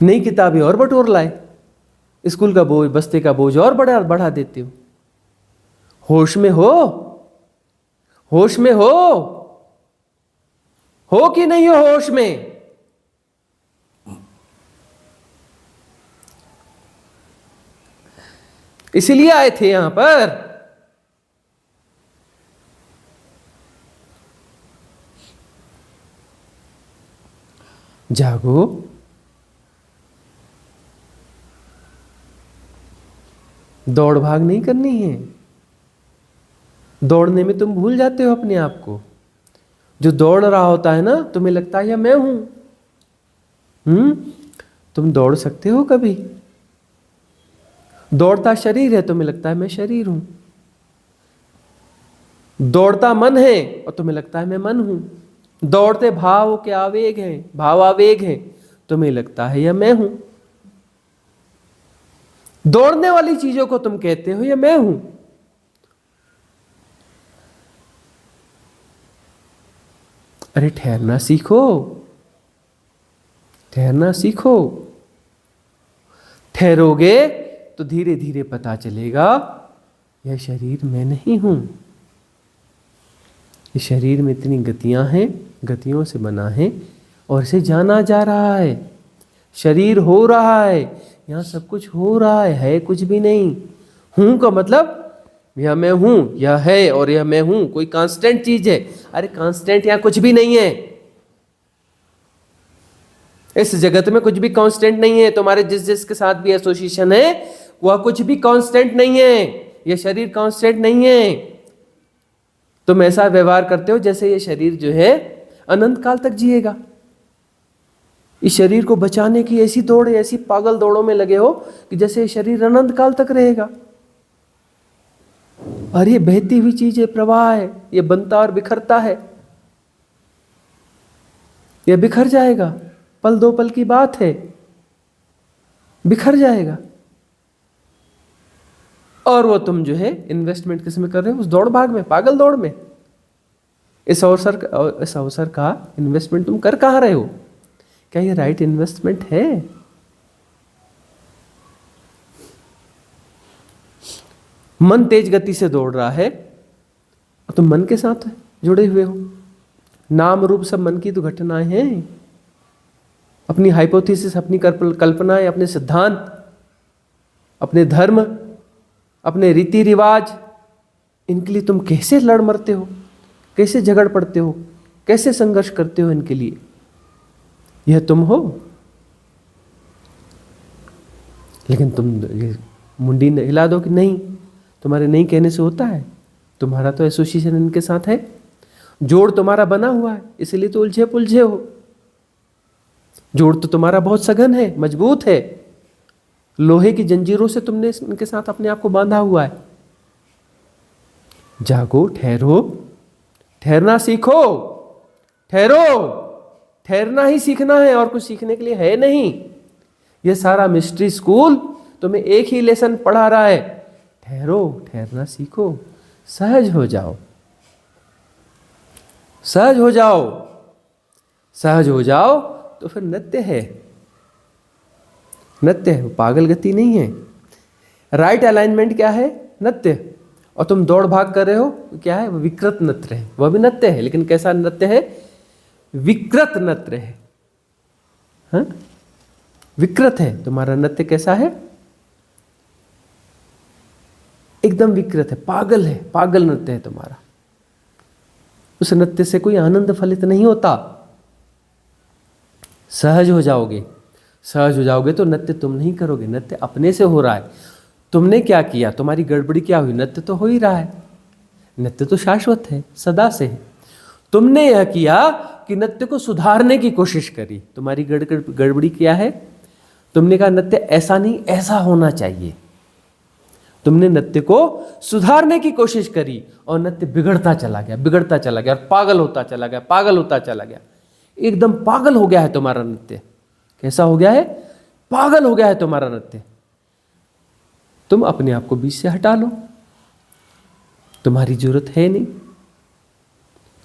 नई किताबें और बटोर लाए, स्कूल का बोझ, बस्ते का बोझ और बढ़ा देते हो। होश में हो? होश में हो कि नहीं हो होश में? इसीलिए आए थे यहां पर। जागो, दौड़ भाग नहीं करनी है। दौड़ने में तुम भूल जाते हो अपने आप को। जो दौड़ रहा होता है ना, तुम्हें लगता है यह मैं हूं। तुम दौड़ सकते हो कभी? दौड़ता शरीर है, तुम्हें लगता है मैं शरीर हूं। दौड़ता मन है और तुम्हें लगता है मैं मन हूं। दौड़ते भाव के आवेग हैं, भाव आवेग हैं, तुम्हें लगता है यह मैं हूं। दौड़ने वाली चीजों को तुम कहते हो यह मैं हूं। अरे ठहरना सीखो, ठहरना सीखो। ठहरोगे तो धीरे धीरे पता चलेगा यह शरीर मैं नहीं हूं। इस शरीर में इतनी गतियां हैं, गतियों से बना है और इसे जाना जा रहा है। शरीर हो रहा है, यहां सब कुछ हो रहा है कुछ भी नहीं। हूं का मतलब यह मैं हूं, यह है और यह मैं हूं, कोई कांस्टेंट चीज है। अरे कांस्टेंट यहां कुछ भी नहीं है। इस जगत में कुछ भी कांस्टेंट नहीं है। तुम्हारे जिस जिसके साथ भी एसोसिएशन है वह कुछ भी कांस्टेंट नहीं है। यह शरीर कांस्टेंट नहीं है। तुम ऐसा व्यवहार करते हो जैसे ये शरीर जो है अनंत काल तक जिएगा। इस शरीर को बचाने की ऐसी दौड़ है, ऐसी पागल दौड़ों में लगे हो कि जैसे ये शरीर अनंत काल तक रहेगा। और ये बहती हुई चीज है, प्रवाह है, ये बनता और बिखरता है। ये बिखर जाएगा, पल दो पल की बात है, बिखर जाएगा। और वो तुम जो है इन्वेस्टमेंट किसमें कर रहे हो? उस दौड़ भाग में, पागल दौड़ में। इस अवसर का इन्वेस्टमेंट तुम कर कहां रहे हो? क्या ये राइट इन्वेस्टमेंट है? मन तेज गति से दौड़ रहा है और तुम मन के साथ जुड़े हुए हो। नाम रूप सब मन की तो घटनाएं हैं। अपनी हाइपोथेसिस, अपनी कल्पनाएं, अपने सिद्धांत, अपने धर्म, अपने रीति रिवाज, इनके लिए तुम कैसे लड़ मरते हो, कैसे झगड़ पड़ते हो, कैसे संघर्ष करते हो इनके लिए? यह तुम हो। लेकिन तुम ये मुंडी हिला दो कि नहीं, तुम्हारे नहीं कहने से होता है। तुम्हारा तो एसोसिएशन इनके साथ है, जोड़ तुम्हारा बना हुआ है, इसलिए तो उलझे पुलझे हो। जोड़ तो तुम्हारा बहुत सघन है, मजबूत है। लोहे की जंजीरों से तुमने इनके साथ अपने आप को बांधा हुआ है। जागो, ठहरो, ठहरना सीखो। ठहरो, ठहरना ही सीखना है और कुछ सीखने के लिए है नहीं। यह सारा मिस्ट्री स्कूल तुम्हें एक ही लेसन पढ़ा रहा है। ठहरो, ठहरना सीखो, सहज हो जाओ, सहज हो जाओ। सहज हो जाओ तो फिर नृत्य है, नृत्य है, पागल गति नहीं है। राइट अलाइनमेंट क्या है? नृत्य। और तुम दौड़ भाग कर रहे हो, क्या है? वो विकृत नृत्य है। वह भी नृत्य है, लेकिन कैसा नृत्य है? विकृत नृत्य है। हाँ? विकृत है। तुम्हारा नृत्य कैसा है? एकदम विकृत है, पागल है, पागल नृत्य है तुम्हारा। उस नृत्य से कोई आनंद फलित नहीं होता। सहज हो जाओगे, सहज हो जाओगे तो नृत्य तुम नहीं करोगे, नृत्य अपने से हो रहा है। तुमने क्या किया? तुम्हारी गड़बड़ी क्या हुई? नृत्य तो हो ही रहा है। नृत्य तो शाश्वत है, सदा से है। तुमने यह किया कि नृत्य को सुधारने की कोशिश करी। तुम्हारी गड़बड़ी क्या है? तुमने कहा नृत्य ऐसा नहीं, ऐसा होना चाहिए। तुमने नृत्य को सुधारने की कोशिश करी और नृत्य बिगड़ता चला गया, बिगड़ता चला गया, और पागल होता चला गया, पागल होता चला गया। एकदम पागल हो गया है तुम्हारा नृत्य। कैसा हो गया है? पागल हो गया है तुम्हारा नृत्य। तुम अपने आप को बीच से हटा लो, तुम्हारी जरूरत है नहीं।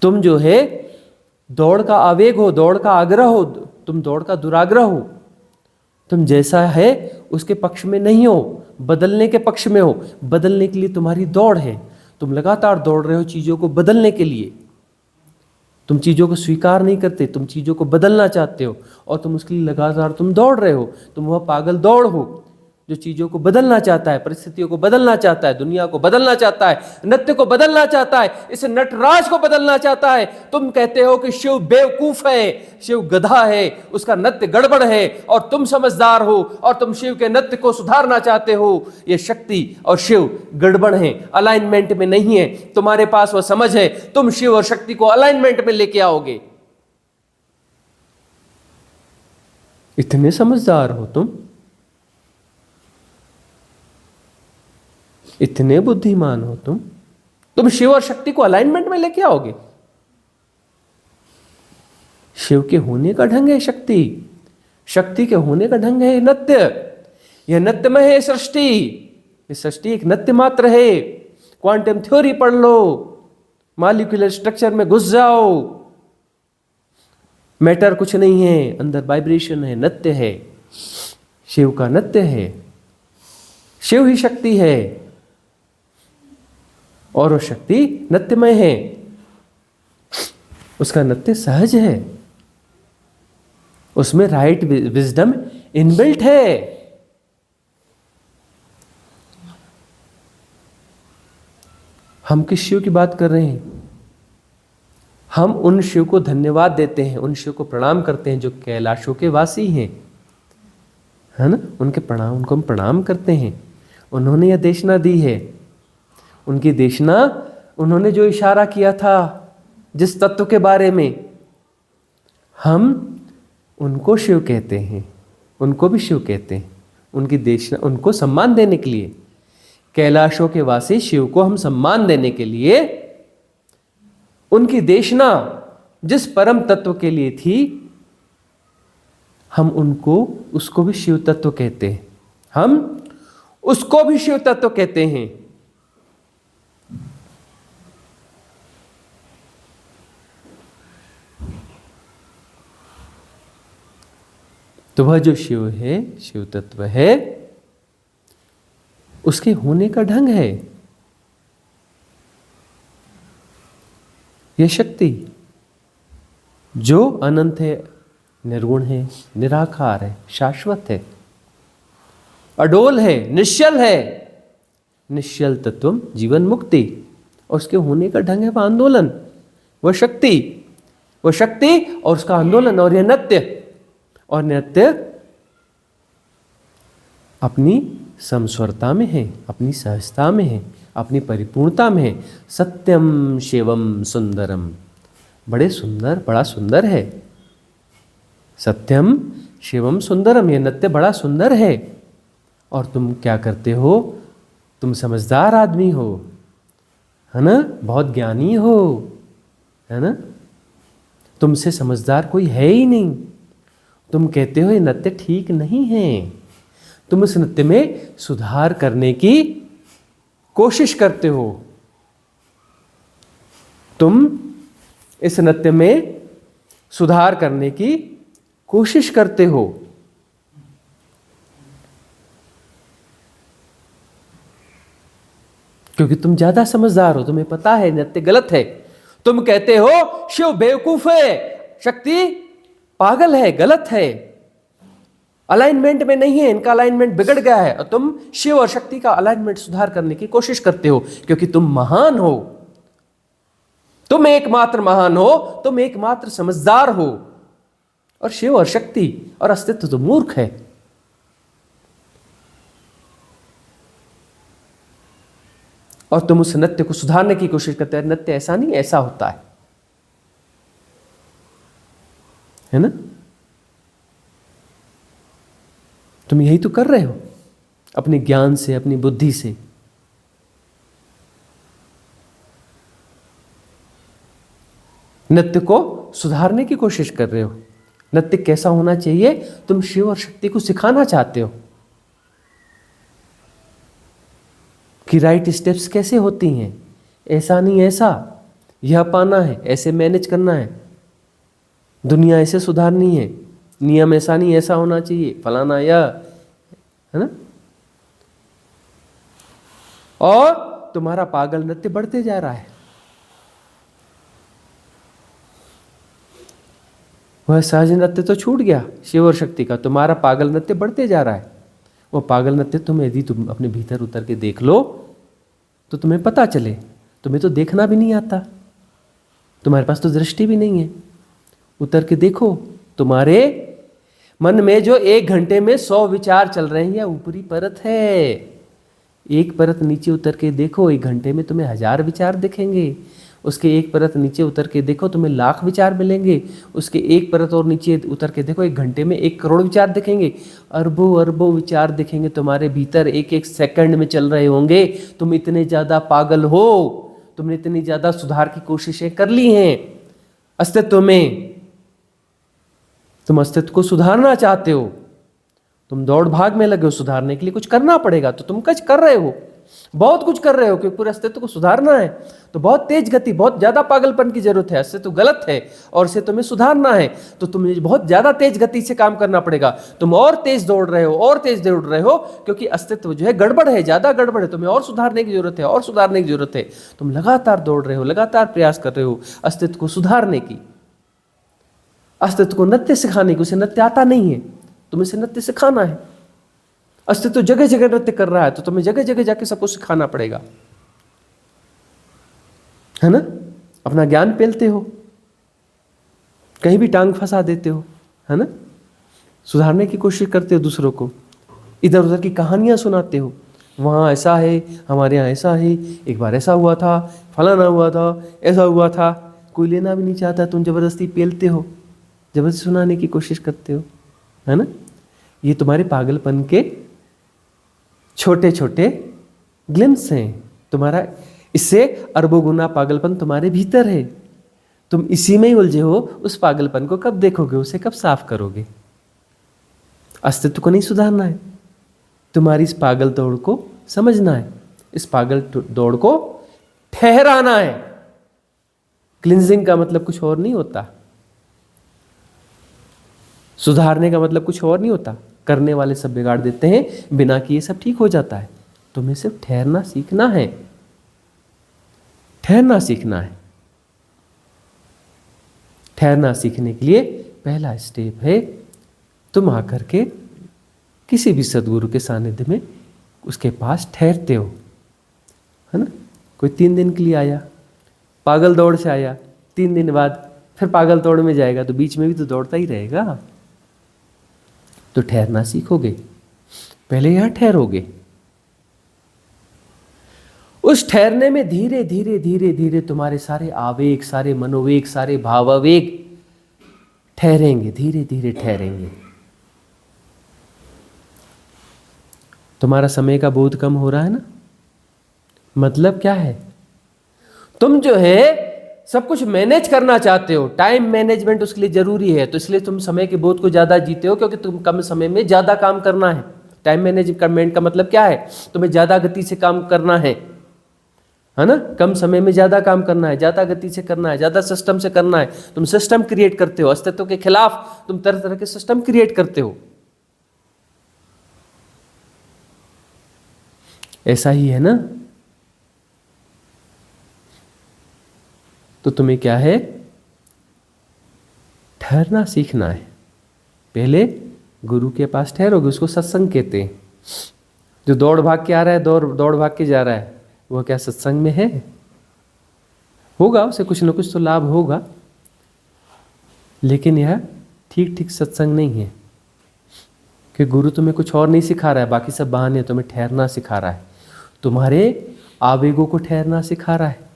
तुम जो है दौड़ का आवेग हो, दौड़ का आग्रह हो, तुम दौड़ का दुराग्रह हो। तुम जैसा है उसके पक्ष में नहीं हो, बदलने के पक्ष में हो। बदलने के लिए तुम्हारी दौड़ है। तुम लगातार दौड़ रहे हो चीजों को बदलने के लिए। तुम चीजों को स्वीकार नहीं करते, तुम चीजों को बदलना चाहते हो और तुम उसके लिए लगातार तुम दौड़ रहे हो। तुम वह पागल दौड़ हो जो चीज़ों को बदलना चाहता है, परिस्थितियों को बदलना चाहता है, दुनिया को बदलना चाहता है, नृत्य को बदलना चाहता है, इस नटराज को बदलना चाहता है, तुम कहते हो कि शिव बेवकूफ है, शिव गधा है, उसका नृत्य गड़बड़ है, और तुम समझदार हो और तुम शिव के नृत्य को सुधारना चाहते हो। ये शक्ति और शिव गड़बड़ है, अलाइनमेंट में नहीं है। तुम्हारे पास वो समझ है, तुम शिव और शक्ति को अलाइनमेंट में लेके आओगे। इतने समझदार हो इतने बुद्धिमान हो तुम शिव और शक्ति को अलाइनमेंट में लेके आओगे। शिव के होने का ढंग है शक्ति, शक्ति के होने का ढंग है नृत्य। यह नृत्य में है सृष्टि, ये सृष्टि एक नृत्य मात्र है। क्वांटम थ्योरी पढ़ लो, मॉलिक्यूलर स्ट्रक्चर में घुस जाओ, मैटर कुछ नहीं है, अंदर वाइब्रेशन है, नृत्य है, शिव का नृत्य है। शिव ही शक्ति है और वो शक्ति नृत्यमय है, उसका नृत्य सहज है, उसमें राइट विजडम इनबिल्ट है। हम किस शिव की बात कर रहे हैं? हम उन शिव को धन्यवाद देते हैं, उन शिव को प्रणाम करते हैं जो कैलाशों के वासी हैं, है ना। उनको हम प्रणाम करते हैं। उन्होंने यह देशना दी है, उनकी देशना, उन्होंने जो इशारा किया था जिस तत्व के बारे में, हम उनको शिव कहते हैं, उनको भी शिव कहते हैं। उनकी देशना, उनको सम्मान देने के लिए, कैलाशों के वासी शिव को हम सम्मान देने के लिए, उनकी देशना जिस परम तत्व के लिए थी, हम उसको भी शिव तत्व कहते हैं, हम उसको भी शिव तत्व कहते हैं। तो वह जो शिव है, शिव तत्व है, उसके होने का ढंग है यह शक्ति जो अनंत है, निर्गुण है, निराकार है, शाश्वत है, अडोल है, निश्चल है। निश्चल तत्वम जीवन मुक्ति, और उसके होने का ढंग है वह आंदोलन, वह शक्ति और उसका आंदोलन, और यह नृत्य। और नृत्य अपनी समस्वरता में है, अपनी सहजता में है, अपनी परिपूर्णता में है। सत्यम शिवम सुंदरम, बड़ा सुंदर है। सत्यम शिवम सुंदरम, यह नृत्य बड़ा सुंदर है। और तुम क्या करते हो? तुम समझदार आदमी हो, है ना, बहुत ज्ञानी हो, है ना, तुमसे समझदार कोई है ही नहीं। तुम कहते हो ये नृत्य ठीक नहीं है, तुम इस नृत्य में सुधार करने की कोशिश करते हो, तुम इस नृत्य में सुधार करने की कोशिश करते हो। क्योंकि तुम ज्यादा समझदार हो, तुम्हें पता है नृत्य गलत है। तुम कहते हो शिव बेवकूफ है, शक्ति पागल है, गलत है, अलाइनमेंट में नहीं है, इनका अलाइनमेंट बिगड़ गया है। और तुम शिव और शक्ति का अलाइनमेंट सुधार करने की कोशिश करते हो, क्योंकि तुम महान हो, तुम एकमात्र महान हो, तुम एकमात्र समझदार हो। और शिव और शक्ति और अस्तित्व तो मूर्ख है। और तुम उस नृत्य को सुधारने की कोशिश करते हो। नृत्य ऐसा नहीं, ऐसा होता है ना। तुम यही तो कर रहे हो अपने ज्ञान से, अपनी बुद्धि से। नृत्य को सुधारने की कोशिश कर रहे हो। नृत्य कैसा होना चाहिए, तुम शिव और शक्ति को सिखाना चाहते हो कि राइट स्टेप्स कैसे होती हैं। ऐसा नहीं, ऐसा यह पाना है, ऐसे मैनेज करना है, दुनिया ऐसे सुधारनी है, नियम ऐसा नहीं, ऐसा होना चाहिए, फलाना यह, है ना। और तुम्हारा पागल नृत्य बढ़ते जा रहा है। वह सहज नृत्य तो छूट गया शिव और शक्ति का, तुम्हारा पागल नृत्य बढ़ते जा रहा है। वो पागल नृत्य तुम यदि तुम अपने भीतर उतर के देख लो तो तुम्हें पता चले। तुम्हें तो देखना भी नहीं आता, तुम्हारे पास तो दृष्टि भी नहीं है। उतर के देखो, तुम्हारे मन में जो 1 घंटे में 100 विचार चल रहे हैं, यह ऊपरी परत है। एक परत नीचे उतर के देखो, 1 घंटे में तुम्हें 1000 विचार दिखेंगे। उसके एक परत नीचे उतर के देखो, तुम्हें लाख विचार मिलेंगे। उसके एक परत और नीचे उतर के देखो, 1 घंटे में 1 करोड़ विचार दिखेंगे। अरबों अरबों विचार दिखेंगे तुम्हारे भीतर, एक एक सेकंड में चल रहे होंगे। तुम इतने ज़्यादा पागल हो, तुमने इतनी ज़्यादा सुधार की कोशिशें कर ली हैं अस्तित्व में। तुम अस्तित्व को सुधारना चाहते हो, तुम दौड़ भाग में लगे हो। सुधारने के लिए कुछ करना पड़ेगा, तो तुम कुछ कर रहे हो, बहुत कुछ कर रहे हो, क्योंकि पूरे अस्तित्व को सुधारना है। तो बहुत तेज गति, बहुत ज्यादा पागलपन की जरूरत है। अस्तित्व गलत है और इसे तुम्हें सुधारना है, तो तुम्हें बहुत ज्यादा तेज गति से काम करना पड़ेगा। तुम और तेज दौड़ रहे हो, और तेज दौड़ रहे हो, क्योंकि अस्तित्व जो है गड़बड़ है, ज्यादा गड़बड़ है। तुम्हें और सुधारने की जरूरत है, और सुधारने की जरूरत है। तुम लगातार दौड़ रहे हो, लगातार प्रयास कर रहे हो अस्तित्व को सुधारने की, अस्तित्व को नृत्य सिखाने की। उसे नृत्य आता नहीं है, तुम्हें इसे नृत्य सिखाना है। अस्तित्व जगह जगह नृत्य कर रहा है, तो तुम्हें जगह जगह जाके सबको सिखाना पड़ेगा, है ना। अपना ज्ञान पेलते हो, कहीं भी टांग फंसा देते हो, है ना। सुधारने की कोशिश करते हो दूसरों को, इधर उधर की कहानियां सुनाते हो। वहाँ ऐसा है, हमारे यहाँ ऐसा है, एक बार ऐसा हुआ था, फलाना हुआ था, ऐसा हुआ था। कोई लेना भी नहीं चाहता, तुम जबरदस्ती पेलते हो, जबरदस्ती सुनाने की कोशिश करते हो, है ना। ये तुम्हारे पागलपन के छोटे छोटे ग्लिम्स हैं। तुम्हारा इससे अरबों गुना पागलपन तुम्हारे भीतर है। तुम इसी में ही उलझे हो। उस पागलपन को कब देखोगे, उसे कब साफ करोगे। अस्तित्व को नहीं सुधारना है, तुम्हारी इस पागल दौड़ को समझना है, इस पागल दौड़ को ठहराना है। क्लिंजिंग का मतलब कुछ और नहीं होता, सुधारने का मतलब कुछ और नहीं होता। करने वाले सब बिगाड़ देते हैं, बिना किए सब ठीक हो जाता है। तुम्हें सिर्फ ठहरना सीखना है, ठहरना सीखना है। ठहरना सीखने के लिए पहला स्टेप है, तुम आकर के किसी भी सदगुरु के सानिध्य में उसके पास ठहरते हो, है ना। कोई 3 दिन के लिए आया, पागल दौड़ से आया, 3 दिन बाद फिर पागल दौड़ में जाएगा, तो बीच में भी तो दौड़ता ही रहेगा। तो ठहरना सीखोगे, पहले यहां ठहरोगे। उस ठहरने में धीरे धीरे धीरे धीरे तुम्हारे सारे आवेग, सारे मनोवेग, सारे भावावेग ठहरेंगे, धीरे धीरे ठहरेंगे। तुम्हारा समय का बोध कम हो रहा है ना। मतलब क्या है, तुम जो है सब कुछ मैनेज करना चाहते हो। टाइम मैनेजमेंट उसके लिए जरूरी है, तो इसलिए तुम समय के बोध को ज्यादा जीते हो, क्योंकि तुम कम समय में ज्यादा काम करना है। टाइम मैनेजमेंट का मतलब क्या है, तुम्हें ज्यादा गति से काम करना है ना। कम समय में ज्यादा काम करना है, ज्यादा गति से करना है, ज्यादा सिस्टम से करना है। तुम सिस्टम क्रिएट करते हो, अस्तित्व के खिलाफ तुम तरह तरह के सिस्टम क्रिएट करते हो। ऐसा ही है ना। तो तुम्हें क्या है, ठहरना सीखना है। पहले गुरु के पास ठहरोगे, उसको सत्संग कहते हैं। जो दौड़ भाग के आ रहा है, दौड़ भाग के जा रहा है, वह क्या सत्संग में है? होगा, उसे कुछ न कुछ तो लाभ होगा, लेकिन यह ठीक ठीक सत्संग नहीं है। कि गुरु तुम्हें कुछ और नहीं सिखा रहा है, बाकी सब बहाने, तुम्हें ठहरना सिखा रहा है। तुम्हारे आवेगों को ठहरना सिखा रहा है।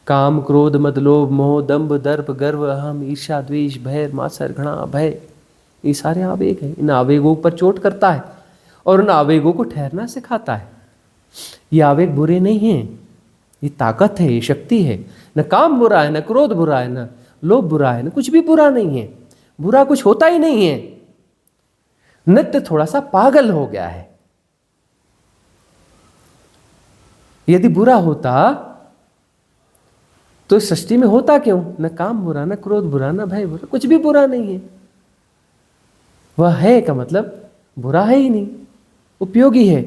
काम, क्रोध, मद, लोभ, मोह, दंभ, दर्प, गर्व, अहम, ईर्ष्या, द्वेष, भय, मात्सर्य, घृणा, भय, ये सारे आवेग हैं। इन आवेगों पर चोट करता है और उन आवेगों को ठहरना सिखाता है। ये आवेग बुरे नहीं हैं, ये ताकत है, ये शक्ति है। न काम बुरा है, न क्रोध बुरा है, न लोभ बुरा है, न कुछ भी बुरा नहीं है। बुरा कुछ होता ही नहीं है। नित्य थोड़ा सा पागल हो गया है। यदि बुरा होता तो सृष्टि में होता क्यों? न काम बुरा, न क्रोध बुरा, न भय बुरा, कुछ भी बुरा नहीं है। वह है का मतलब बुरा है ही नहीं, उपयोगी है।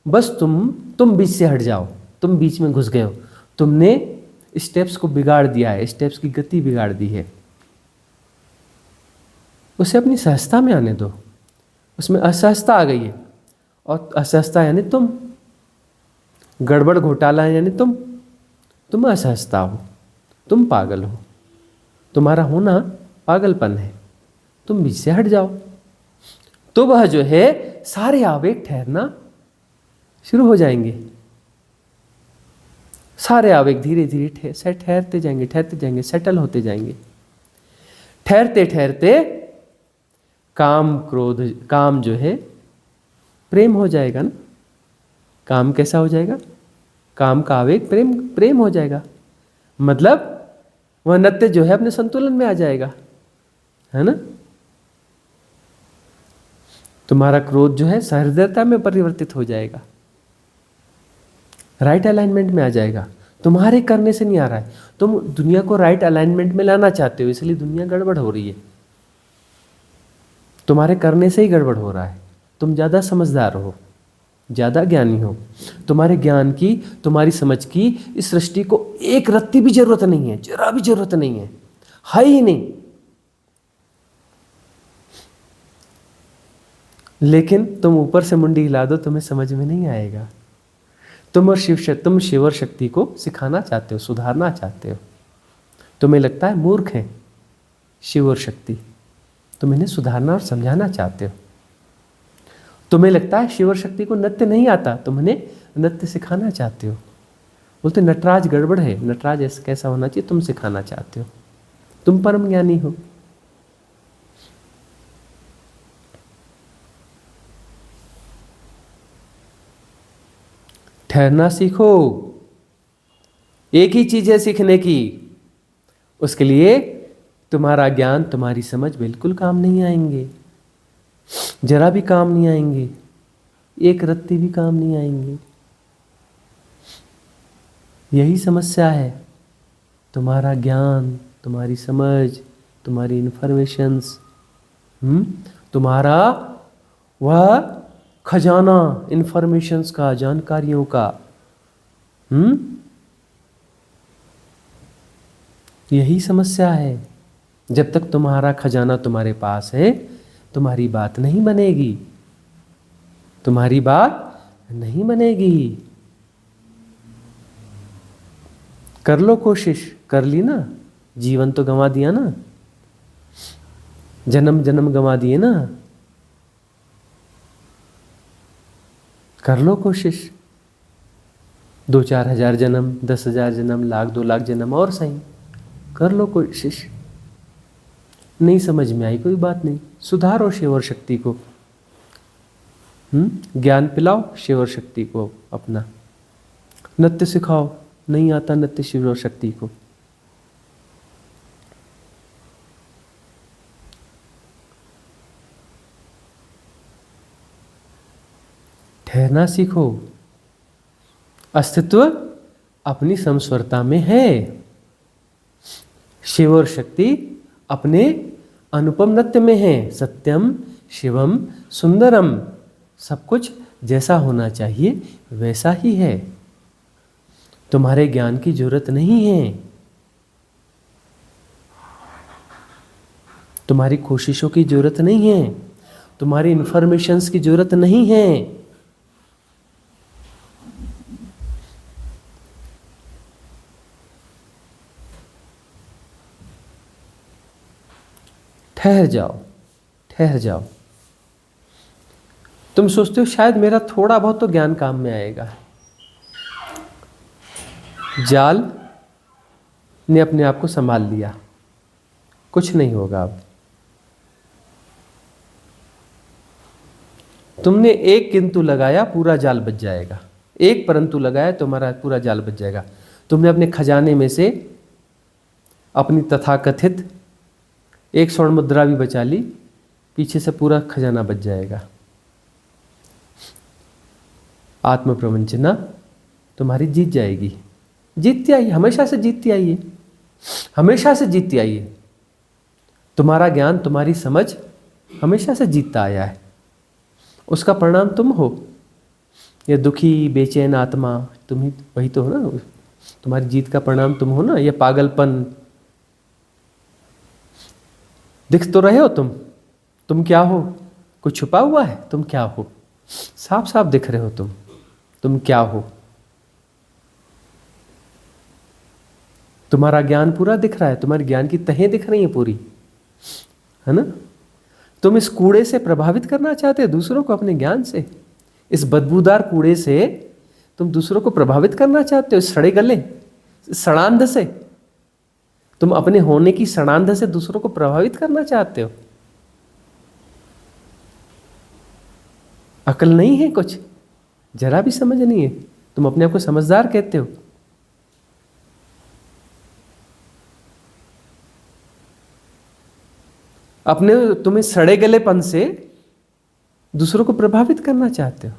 बस तुम बीच से हट जाओ, तुम बीच में घुस गए हो, तुमने स्टेप्स को बिगाड़ दिया है, स्टेप्स की गति बिगाड़ दी है। उसे अपनी सहजता में आने दो, उसमें असहजता आ गई है, और असहजता यानी तुम, गड़बड़ घोटाला यानी तुम असहजता हो, तुम पागल हो, तुम्हारा होना पागलपन है, तुम बीच से हट जाओ। तो वह जो है सारे आवेग ठहरना शुरू हो जाएंगे, सारे आवेग धीरे धीरे ठहरते जाएंगे, सेटल होते जाएंगे। ठहरते ठहरते काम क्रोध, काम जो है प्रेम हो जाएगा ना। काम कैसा हो जाएगा? काम का आवेग प्रेम हो जाएगा, मतलब वह नत्य जो है अपने संतुलन में आ जाएगा, है ना। तुम्हारा क्रोध जो है सहृदयता में परिवर्तित हो जाएगा, राइट अलाइनमेंट में आ जाएगा। तुम्हारे करने से नहीं आ रहा है, तुम दुनिया को राइट अलाइनमेंट में लाना चाहते हो, इसलिए दुनिया गड़बड़ हो रही है। तुम्हारे करने से ही गड़बड़ हो रहा है। तुम ज़्यादा समझदार हो, ज़्यादा ज्ञानी हो, तुम्हारे ज्ञान की, तुम्हारी समझ की इस सृष्टि को एक रत्ती भी जरूरत नहीं है, जरा भी जरूरत नहीं है ही नहीं। लेकिन तुम ऊपर से मुंडी हिला दो, तुम्हें समझ में नहीं आएगा। तुम शिव और शक्ति को सिखाना चाहते हो, सुधारना चाहते हो। तुम्हें लगता है मूर्ख हैं शिव और शक्ति, तुम इन्हें सुधारना और समझाना चाहते हो। तुम्हें लगता है शिव और शक्ति को नृत्य नहीं आता, तुम इन्हें नृत्य सिखाना चाहते हो। बोलते नटराज गड़बड़ है, नटराज ऐसा कैसा होना चाहिए, तुम सिखाना चाहते हो। तुम परम ज्ञानी हो। ठहरना सीखो, एक ही चीज है सीखने की। उसके लिए तुम्हारा ज्ञान, तुम्हारी समझ बिल्कुल काम नहीं आएंगे, जरा भी काम नहीं आएंगे, एक रत्ती भी काम नहीं आएंगे। यही समस्या है। तुम्हारा ज्ञान, तुम्हारी समझ, तुम्हारी इंफॉर्मेशंस, तुम्हारा वह खजाना इंफॉर्मेशंस का, जानकारियों का, यही समस्या है। जब तक तुम्हारा खजाना तुम्हारे पास है, तुम्हारी बात नहीं बनेगी, तुम्हारी बात नहीं बनेगी। कर लो कोशिश, कर ली ना, जीवन तो गंवा दिया ना, जन्म जन्म गंवा दिए ना। कर लो कोशिश, 2-4 हजार जन्म, 10,000 जन्म, 1,00,000 2,00,000 जन्म और सही, कर लो कोशिश। नहीं समझ में आई कोई बात नहीं, सुधारो शिव और शक्ति को, ज्ञान पिलाओ शिव और शक्ति को अपना, नृत्य सिखाओ, नहीं आता नृत्य शिव और शक्ति को। ठहरना सीखो। अस्तित्व अपनी समस्वरता में है। शिव और शक्ति अपने अनुपम नृत्य में है। सत्यम शिवम सुंदरम, सब कुछ जैसा होना चाहिए वैसा ही है। तुम्हारे ज्ञान की जरूरत नहीं है, तुम्हारी कोशिशों की जरूरत नहीं है, तुम्हारी इंफॉर्मेशंस की जरूरत नहीं है। ठहर जाओ, ठहर जाओ। तुम सोचते हो शायद मेरा थोड़ा बहुत तो ज्ञान काम में आएगा। जाल ने अपने आप को संभाल लिया, कुछ नहीं होगा अब। तुमने एक किंतु लगाया, पूरा जाल बच जाएगा। एक परंतु लगाया, तुम्हारा पूरा जाल बच जाएगा। तुमने अपने खजाने में से अपनी तथाकथित एक स्वर्ण मुद्रा भी बचा ली, पीछे से पूरा खजाना बच जाएगा। आत्म प्रवंचना तुम्हारी जीत जाएगी। जीतती आई, हमेशा से जीतती आई है, हमेशा से जीतती आई है। तुम्हारा ज्ञान, तुम्हारी समझ हमेशा से जीतता आया है। उसका परिणाम तुम हो। ये दुखी बेचैन आत्मा, तुम ही, वही तो हो ना। तुम्हारी जीत का परिणाम तुम हो ना। ये पागलपन, दिख तो रहे हो तुम क्या हो? कुछ छुपा हुआ है? तुम क्या हो? साफ साफ दिख रहे हो तुम क्या हो? तुम्हारा ज्ञान पूरा दिख रहा है, तुम्हारे ज्ञान की तहें दिख रही हैं पूरी, है ना? तुम इस कूड़े से प्रभावित करना चाहते हो दूसरों को अपने ज्ञान से। इस बदबूदार कूड़े से तुम दूसरों को प्रभावित करना चाहते हो, इस सड़े गले, सड़ांध से। तुम अपने होने की सड़ांध से दूसरों को प्रभावित करना चाहते हो। अकल नहीं है कुछ, जरा भी समझ नहीं है। तुम अपने आप को समझदार कहते हो। तुम्हें सड़े गलेपन से दूसरों को प्रभावित करना चाहते हो।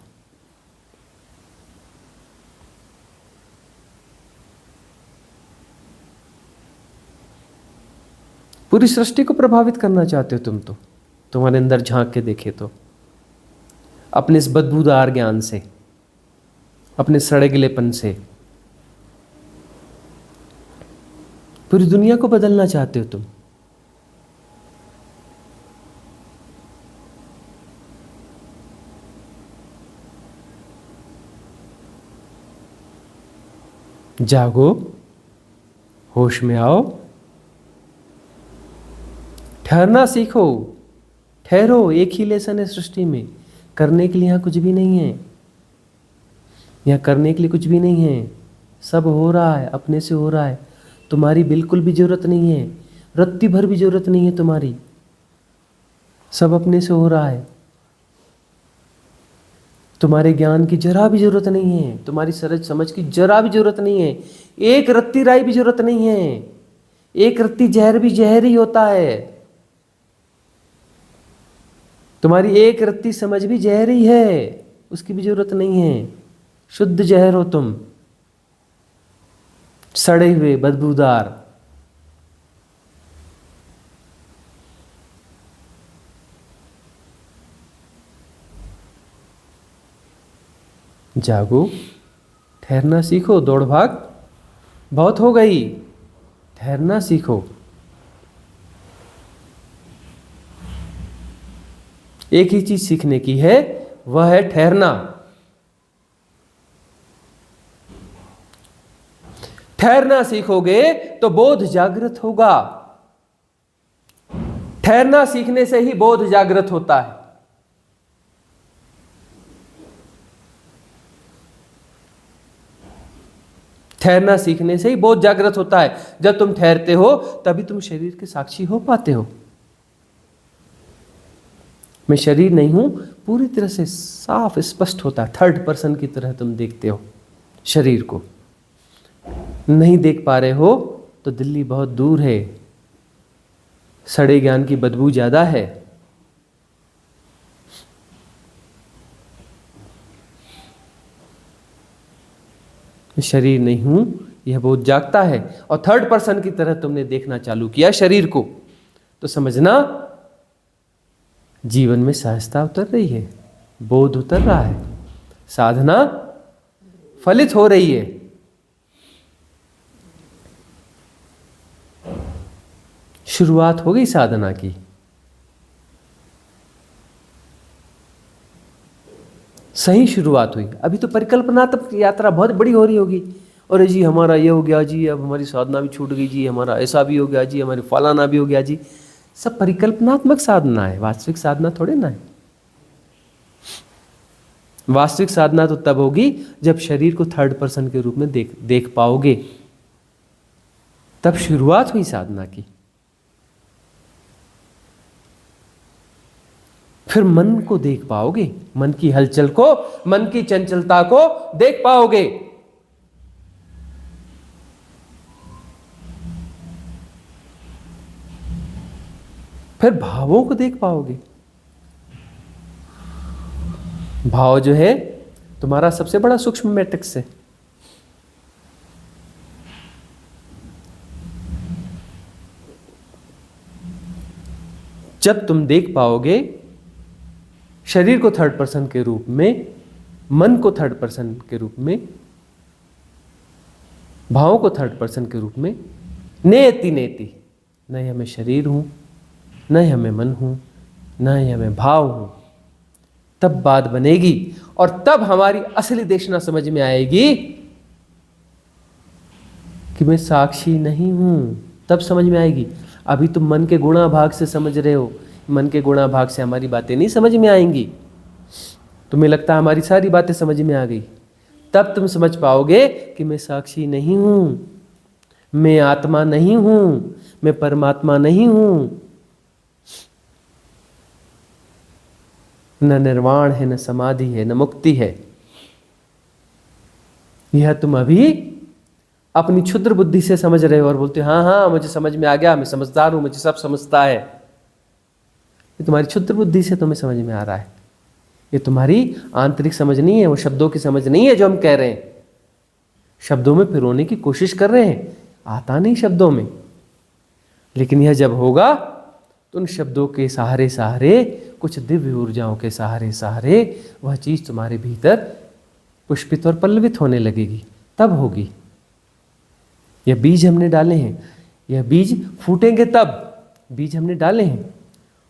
पूरी सृष्टि को प्रभावित करना चाहते हो तुम तो। तुम्हारे अंदर झांक के देखे तो अपने इस बदबूदार ज्ञान से, अपने सड़े गिलेपन से पूरी दुनिया को बदलना चाहते हो तुम। जागो, होश में आओ, ठहरना सीखो। ठहरो, एक ही लेसन है सृष्टि में। करने के लिए यहाँ कुछ भी नहीं है। यहाँ करने के लिए कुछ भी नहीं है। सब हो रहा है, अपने से हो रहा है। तुम्हारी बिल्कुल भी जरूरत नहीं है, रत्ती भर भी जरूरत नहीं है तुम्हारी। सब अपने से हो रहा है। तुम्हारे ज्ञान की जरा भी जरूरत नहीं है, तुम्हारी सरल समझ की जरा भी जरूरत नहीं है। एक रत्ती राई भी जरूरत नहीं है। एक रत्ती जहर भी जहर ही होता है। तुम्हारी एक रत्ती समझ भी जहर ही है, उसकी भी जरूरत नहीं है। शुद्ध जहर हो तुम, सड़े हुए, बदबूदार। जागो, ठहरना सीखो। दौड़ भाग बहुत हो गई, ठहरना सीखो। एक ही चीज सीखने की है, वह है ठहरना। ठहरना सीखोगे तो बोध जागृत होगा। ठहरना सीखने से ही बोध जागृत होता है। ठहरना सीखने से ही बोध जागृत होता है। जब तुम ठहरते हो तभी तुम शरीर के साक्षी हो पाते हो। मैं शरीर नहीं हूं, पूरी तरह से साफ स्पष्ट होता है। थर्ड पर्सन की तरह तुम देखते हो शरीर को। नहीं देख पा रहे हो तो दिल्ली बहुत दूर है, सड़े ज्ञान की बदबू ज्यादा है। शरीर नहीं हूं, यह बहुत जागता है। और थर्ड पर्सन की तरह तुमने देखना चालू किया शरीर को, तो समझना जीवन में सहजता उतर रही है, बोध उतर रहा है, साधना फलित हो रही है। शुरुआत हो गई साधना की। सही शुरुआत हुई। अभी तो परिकल्पनात्मक यात्रा बहुत बड़ी हो रही होगी। अरे जी हमारा ये हो गया जी, अब हमारी साधना भी छूट गई जी, हमारा ऐसा भी हो गया जी, हमारी फलाना भी हो गया जी। सब परिकल्पनात्मक साधना है, वास्तविक साधना थोड़े ना है। वास्तविक साधना तो तब होगी जब शरीर को थर्ड पर्सन के रूप में देख पाओगे, तब शुरुआत हुई साधना की। फिर मन को देख पाओगे, मन की हलचल को, मन की चंचलता को देख पाओगे। फिर भावों को देख पाओगे। भाव जो है तुम्हारा सबसे बड़ा सूक्ष्म मैट्रिक्स है। जब तुम देख पाओगे शरीर को थर्ड पर्सन के रूप में, मन को थर्ड पर्सन के रूप में, भावों को थर्ड पर्सन के रूप में, नेति नेति, न ही हमें शरीर हूं, न ही हमें मन हूं, न ही हमें भाव हूं, तब बात बनेगी और तब हमारी असली देशना समझ में आएगी कि मैं साक्षी नहीं हूं। तब समझ में आएगी। अभी तुम मन के गुणा भाग से समझ रहे हो, मन के गुणा भाग से हमारी बातें नहीं समझ में आएंगी। तुम्हें लगता है हमारी सारी बातें समझ में आ गई, तब तुम समझ पाओगे कि मैं साक्षी नहीं हूं, मैं आत्मा नहीं हूं, मैं परमात्मा नहीं हूं। न निर्वाण है, न समाधि है, न मुक्ति है। यह तुम अभी अपनी क्षुद्र बुद्धि से समझ रहे हो और बोलते हो हाँ हाँ मुझे समझ में आ गया, मैं समझदार हूं, मुझे सब समझता है। ये तुम्हारी क्षुद्र बुद्धि से तुम्हें समझ में आ रहा है। ये तुम्हारी आंतरिक समझ नहीं है, वो शब्दों की समझ नहीं है जो हम कह रहे हैं। शब्दों में पिरोने की कोशिश कर रहे हैं, आता नहीं शब्दों में। लेकिन यह जब होगा तो उन शब्दों के सहारे सहारे, कुछ दिव्य ऊर्जाओं के सहारे सहारे वह चीज तुम्हारे भीतर पुष्पित और पल्लवित होने लगेगी। तब होगी। यह बीज हमने डाले हैं, यह बीज फूटेंगे तब। बीज हमने डाले हैं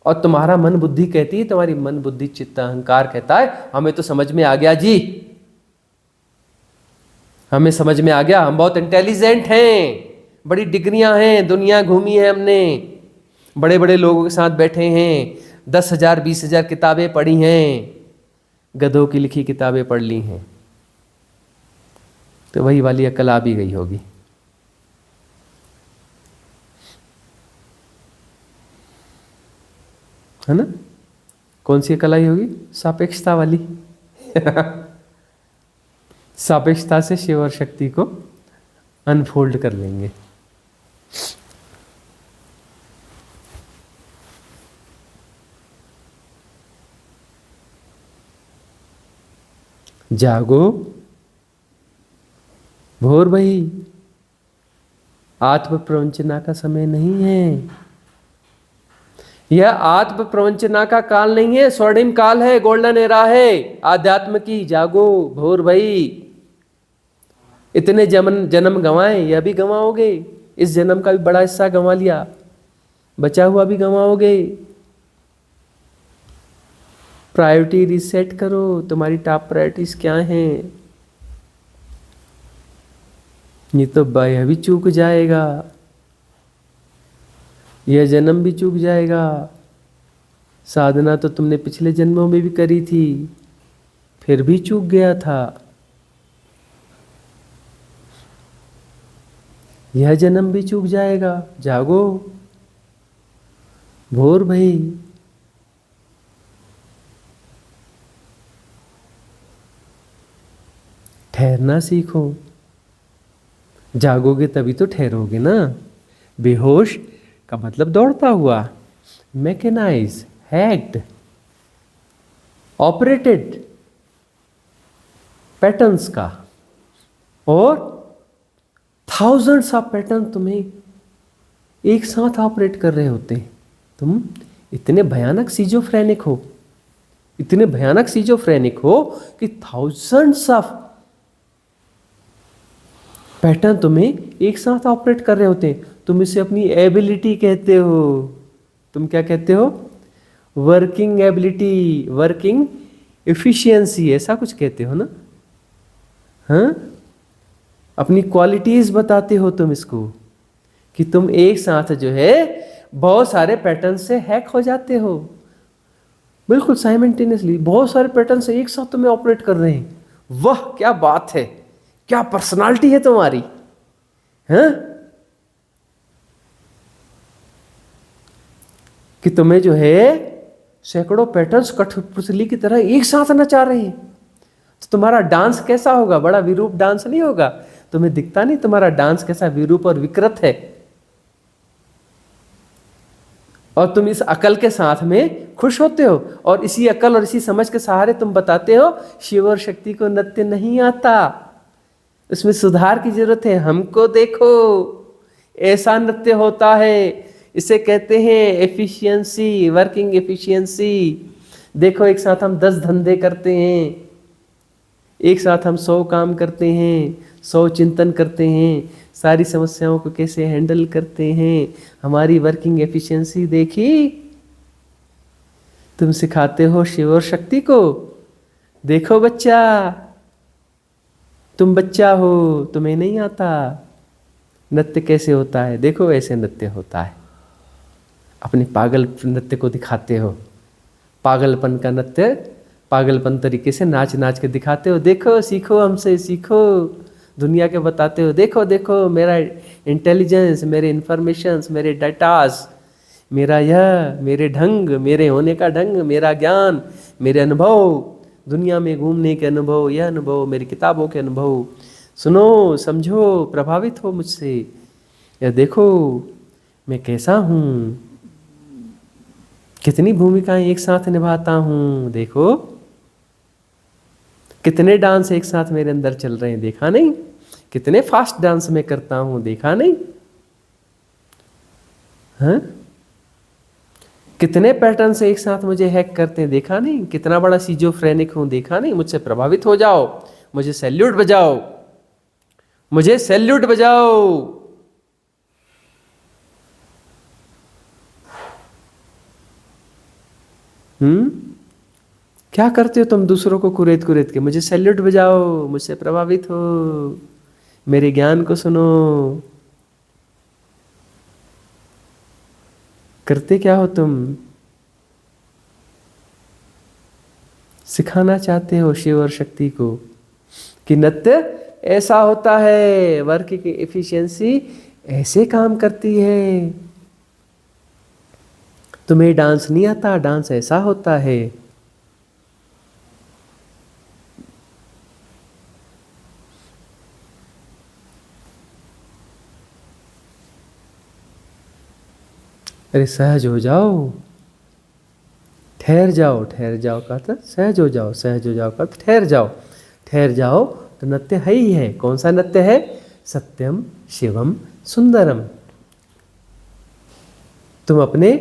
और तुम्हारा मन बुद्धि कहती है, तुम्हारी मन बुद्धि चित्त अहंकार कहता है हमें तो समझ में आ गया जी, हमें समझ में आ गया, हम बहुत इंटेलिजेंट हैं, बड़ी डिग्रियां हैं, दुनिया घूमी है हमने, बड़े बड़े लोगों के साथ बैठे हैं, 10,000 20,000 किताबें पढ़ी हैं, गधों की लिखी किताबें पढ़ ली हैं। तो वही वाली अकल आ भी गई होगी। है ना? कौन सी अकल आई होगी? सापेक्षता वाली। सापेक्षता से शिव और शक्ति को अनफोल्ड कर लेंगे। जागो भोर भाई, आत्म प्रवंचना का समय नहीं है। यह आत्म प्रवंचना का काल नहीं है, स्वर्णिम काल है, गोल्डन एरा है आध्यात्म की। जागो भोर भाई। इतने जन्म गंवाए, यह भी गंवाओगे। इस जन्म का भी बड़ा हिस्सा गंवा लिया, बचा हुआ भी गंवाओगे। प्रायोरिटी रिसेट करो, तुम्हारी टॉप प्रायोरिटीज क्या हैं? ये तो यह भी चूक जाएगा, यह जन्म भी चूक जाएगा। साधना तो तुमने पिछले जन्मों में भी करी थी, फिर भी चूक गया था। यह जन्म भी चूक जाएगा। जागो भोर भाई। ठहरना सीखो। जागोगे तभी तो ठहरोगे ना। बेहोश का मतलब दौड़ता हुआ, मैकेनाइज, हैक्ड, ऑपरेटेड पैटर्न्स का, और थाउजेंड्स ऑफ पैटर्न तुम्हें एक साथ ऑपरेट कर रहे होते हैं। तुम इतने भयानक सीजोफ्रेनिक हो, इतने भयानक सीजोफ्रेनिक हो कि थाउजेंड्स ऑफ पैटर्न तुम्हें एक साथ ऑपरेट कर रहे होते हैं। तुम इसे अपनी एबिलिटी कहते हो। तुम क्या कहते हो? वर्किंग एबिलिटी, वर्किंग एफिशिएंसी, ऐसा कुछ कहते हो ना? हाँ, अपनी क्वालिटीज बताते हो तुम इसको, कि तुम एक साथ जो है बहुत सारे पैटर्न से हैक हो जाते हो। बिल्कुल साइमल्टेनियसली बहुत सारे पैटर्न से एक साथ तुम्हें ऑपरेट कर रहे हैं। वाह क्या बात है, क्या पर्सनालिटी है तुम्हारी। हैं? कि तुम्हें जो है सैकड़ों पैटर्न्स कठपुतली की तरह एक साथ नचा रहे हैं। तो तुम्हारा डांस कैसा होगा? बड़ा विरूप डांस नहीं होगा? तुम्हें दिखता नहीं तुम्हारा डांस कैसा विरूप और विकृत है? और तुम इस अकल के साथ में खुश होते हो, और इसी अकल और इसी समझ के सहारे तुम बताते हो शिव और शक्ति को नृत्य नहीं आता, उसमें सुधार की जरूरत है। हमको देखो, ऐसा नृत्य होता है, इसे कहते हैं एफिशिएंसी, वर्किंग एफिशिएंसी। देखो एक साथ हम 10 धंधे करते हैं, एक साथ हम 100 काम करते हैं, 100 चिंतन करते हैं, सारी समस्याओं को कैसे हैंडल करते हैं। हमारी वर्किंग एफिशिएंसी देखी? तुम सिखाते हो शिव और शक्ति को, देखो बच्चा, तुम बच्चा हो, तुम्हें नहीं आता नृत्य कैसे होता है, देखो ऐसे नृत्य होता है। अपने पागल नृत्य को दिखाते हो, पागलपन का नृत्य पागलपन तरीके से नाच नाच के दिखाते हो, देखो सीखो हमसे सीखो, दुनिया के बताते हो, देखो देखो मेरा इंटेलिजेंस, मेरे इंफॉर्मेशंस, मेरे डाटास, मेरा यह, मेरे ढंग, मेरे होने का ढंग, मेरा ज्ञान, मेरे अनुभव, दुनिया में घूमने के अनुभव, यह अनुभव, मेरी किताबों के अनुभव, सुनो समझो, प्रभावित हो मुझसे, यह देखो मैं कैसा हूँ, कितनी भूमिकाएं एक साथ निभाता हूँ, देखो कितने डांस एक साथ मेरे अंदर चल रहे हैं, देखा नहीं, कितने फास्ट डांस मैं करता हूँ, देखा नहीं, हाँ कितने पैटर्न से एक साथ मुझे हैक करते हैं, देखा नहीं, कितना बड़ा सीजोफ्रेनिक हूं, देखा नहीं, मुझसे प्रभावित हो जाओ, मुझे सैल्यूट बजाओ, मुझे सैल्यूट बजाओ। क्या करते हो तुम दूसरों को कुरेद कुरेद के, मुझे सैल्यूट बजाओ, मुझसे प्रभावित हो, मेरे ज्ञान को सुनो। करते क्या हो तुम? सिखाना चाहते हो शिव और शक्ति को कि नृत्य ऐसा होता है, वर्क की एफिशिएंसी ऐसे काम करती है। तुम्हें डांस नहीं आता, डांस ऐसा होता है। अरे सहज हो जाओ, ठहर जाओ, ठहर जाओ का अर्थ सहज हो जाओ, सहज हो जाओ का अर्थ ठहर जाओ, ठहर जाओ तो नृत्य है ही है। कौन सा नृत्य है? सत्यम शिवम सुंदरम। तुम अपने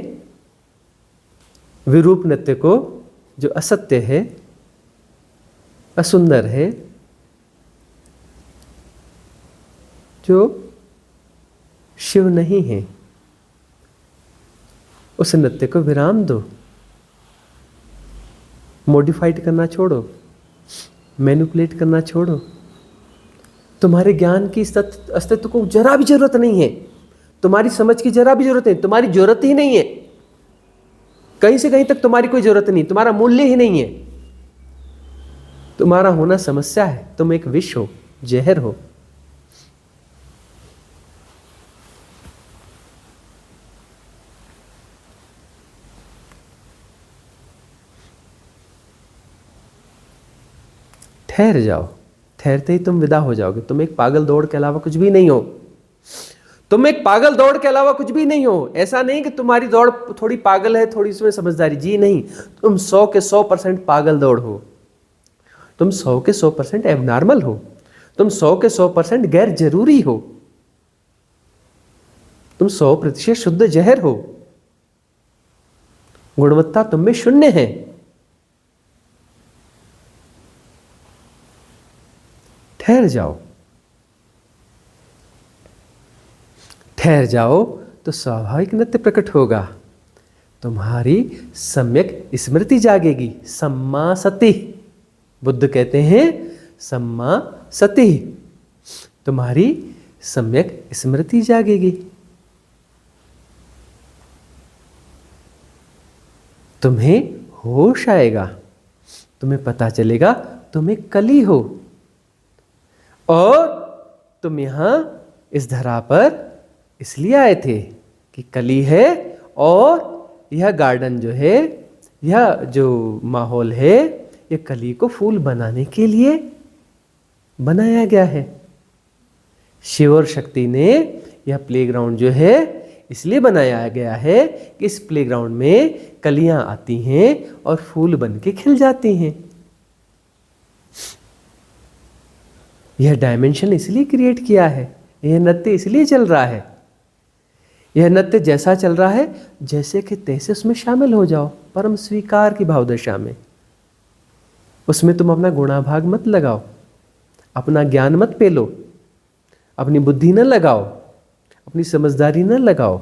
विरूप नृत्य को, जो असत्य है, असुंदर है, जो शिव नहीं है, उस नृत्य को विराम दो। मॉडिफाइड करना छोड़ो, मैनिपुलेट करना छोड़ो। तुम्हारे ज्ञान की अस्तित्व को जरा भी जरूरत नहीं है, तुम्हारी समझ की जरा भी जरूरत नहीं, तुम्हारी जरूरत ही नहीं है, कहीं से कहीं तक तुम्हारी कोई जरूरत नहीं, तुम्हारा मूल्य ही नहीं है। तुम्हारा होना समस्या है, तुम एक विष हो, जहर हो। ठहर जाओ, ठहरते ही तुम विदा हो जाओगे। तुम एक पागल दौड़ के अलावा कुछ भी नहीं हो, तुम एक पागल दौड़ के अलावा कुछ भी नहीं हो। ऐसा नहीं कि तुम्हारी दौड़ थोड़ी पागल है, थोड़ी इसमें समझदारी, जी नहीं, तुम 100 के 100% पागल दौड़ हो, तुम 100 के 100% एबनॉर्मल हो, तुम 100 के 100% गैर जरूरी हो, तुम 100% शुद्ध जहर हो। गुणवत्ता तुम में शून्य है। ठहर जाओ, ठहर जाओ तो स्वाभाविक नृत्य प्रकट होगा। तुम्हारी सम्यक स्मृति जागेगी। सम्मा सति, बुद्ध कहते हैं सम्मा सति, तुम्हारी सम्यक स्मृति जागेगी। तुम्हें होश आएगा, तुम्हें पता चलेगा तुम एक कली हो और तुम यहां इस धरा पर इसलिए आए थे कि कली है और यह गार्डन जो है, यह जो माहौल है, यह कली को फूल बनाने के लिए बनाया गया है। शिव और शक्ति ने यह प्लेग्राउंड जो है इसलिए बनाया गया है कि इस प्लेग्राउंड में कलियां आती हैं और फूल बन के खिल जाती हैं। यह डायमेंशन इसलिए क्रिएट किया है, यह नृत्य इसलिए चल रहा है। यह नृत्य जैसा चल रहा है, जैसे कि तैसे उसमें शामिल हो जाओ, परम स्वीकार की भावदशा में। उसमें तुम अपना गुणाभाग मत लगाओ, अपना ज्ञान मत पेलो, अपनी बुद्धि न लगाओ, अपनी समझदारी न लगाओ।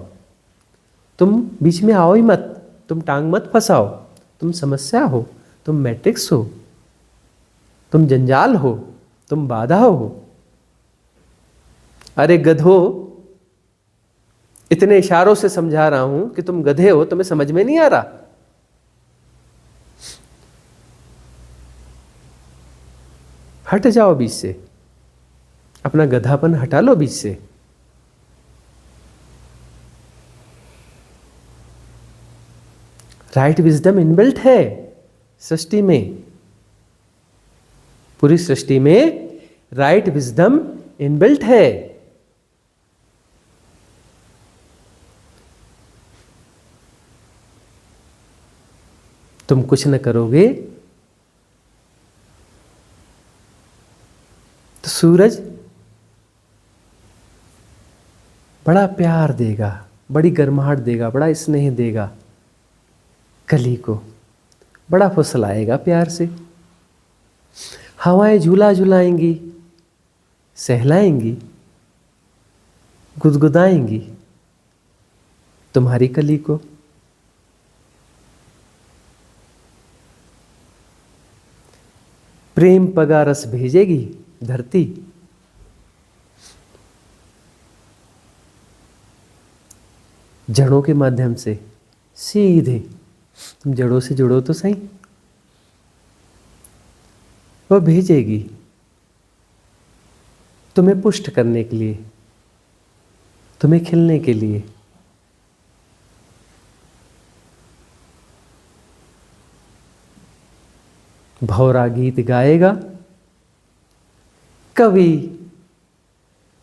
तुम बीच में आओ ही मत, तुम टांग मत फंसाओ, तुम समस्या हो, तुम मैट्रिक्स हो, तुम जंजाल हो, तुम बाधा हो। अरे गधो, इतने इशारों से समझा रहा हूं कि तुम गधे हो, तुम्हें समझ में नहीं आ रहा। हट जाओ बीच से, अपना गधापन हटा लो बीच से। राइट विजडम इनबिल्ट है सृष्टि में, पूरी सृष्टि में राइट विजडम इनबिल्ट है। तुम कुछ न करोगे तो सूरज बड़ा प्यार देगा, बड़ी गर्माहट देगा, बड़ा स्नेह देगा, कली को बड़ा फुसलाएगा प्यार से। हवाएं झूला झुलाएंगी, सहलाएंगी, गुदगुदाएंगी तुम्हारी कली को। प्रेम पगा रस भेजेगी धरती, जड़ों के माध्यम से सीधे। तुम जड़ों से जुड़ो तो सही, वह भेजेगी तुम्हें पुष्ट करने के लिए, तुम्हें खिलने के लिए। भौरा गीत गाएगा कवि,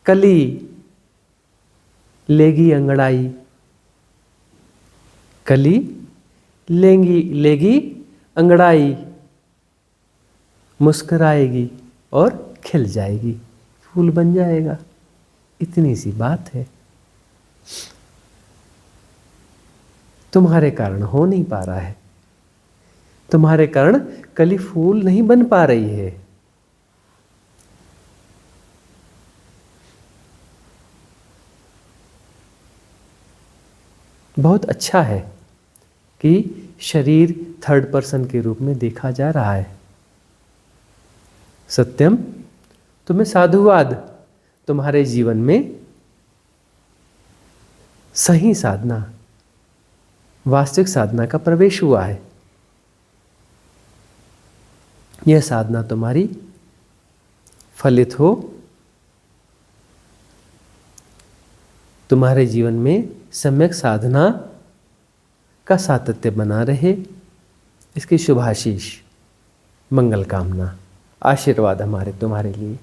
कली लेगी अंगड़ाई, कली लेगी अंगड़ाई, मुस्कुराएगी और खिल जाएगी, फूल बन जाएगा। इतनी सी बात है, तुम्हारे कारण हो नहीं पा रहा है, तुम्हारे कारण कली फूल नहीं बन पा रही है। बहुत अच्छा है कि शरीर थर्ड पर्सन के रूप में देखा जा रहा है। सत्यम, तुम्हें साधुवाद, तुम्हारे जीवन में सही साधना, वास्तविक साधना का प्रवेश हुआ है। यह साधना तुम्हारी फलित हो, तुम्हारे जीवन में सम्यक साधना का सातत्य बना रहे, इसकी शुभाशीष, मंगल कामना, आशीर्वाद हमारे तुम्हारे लिए।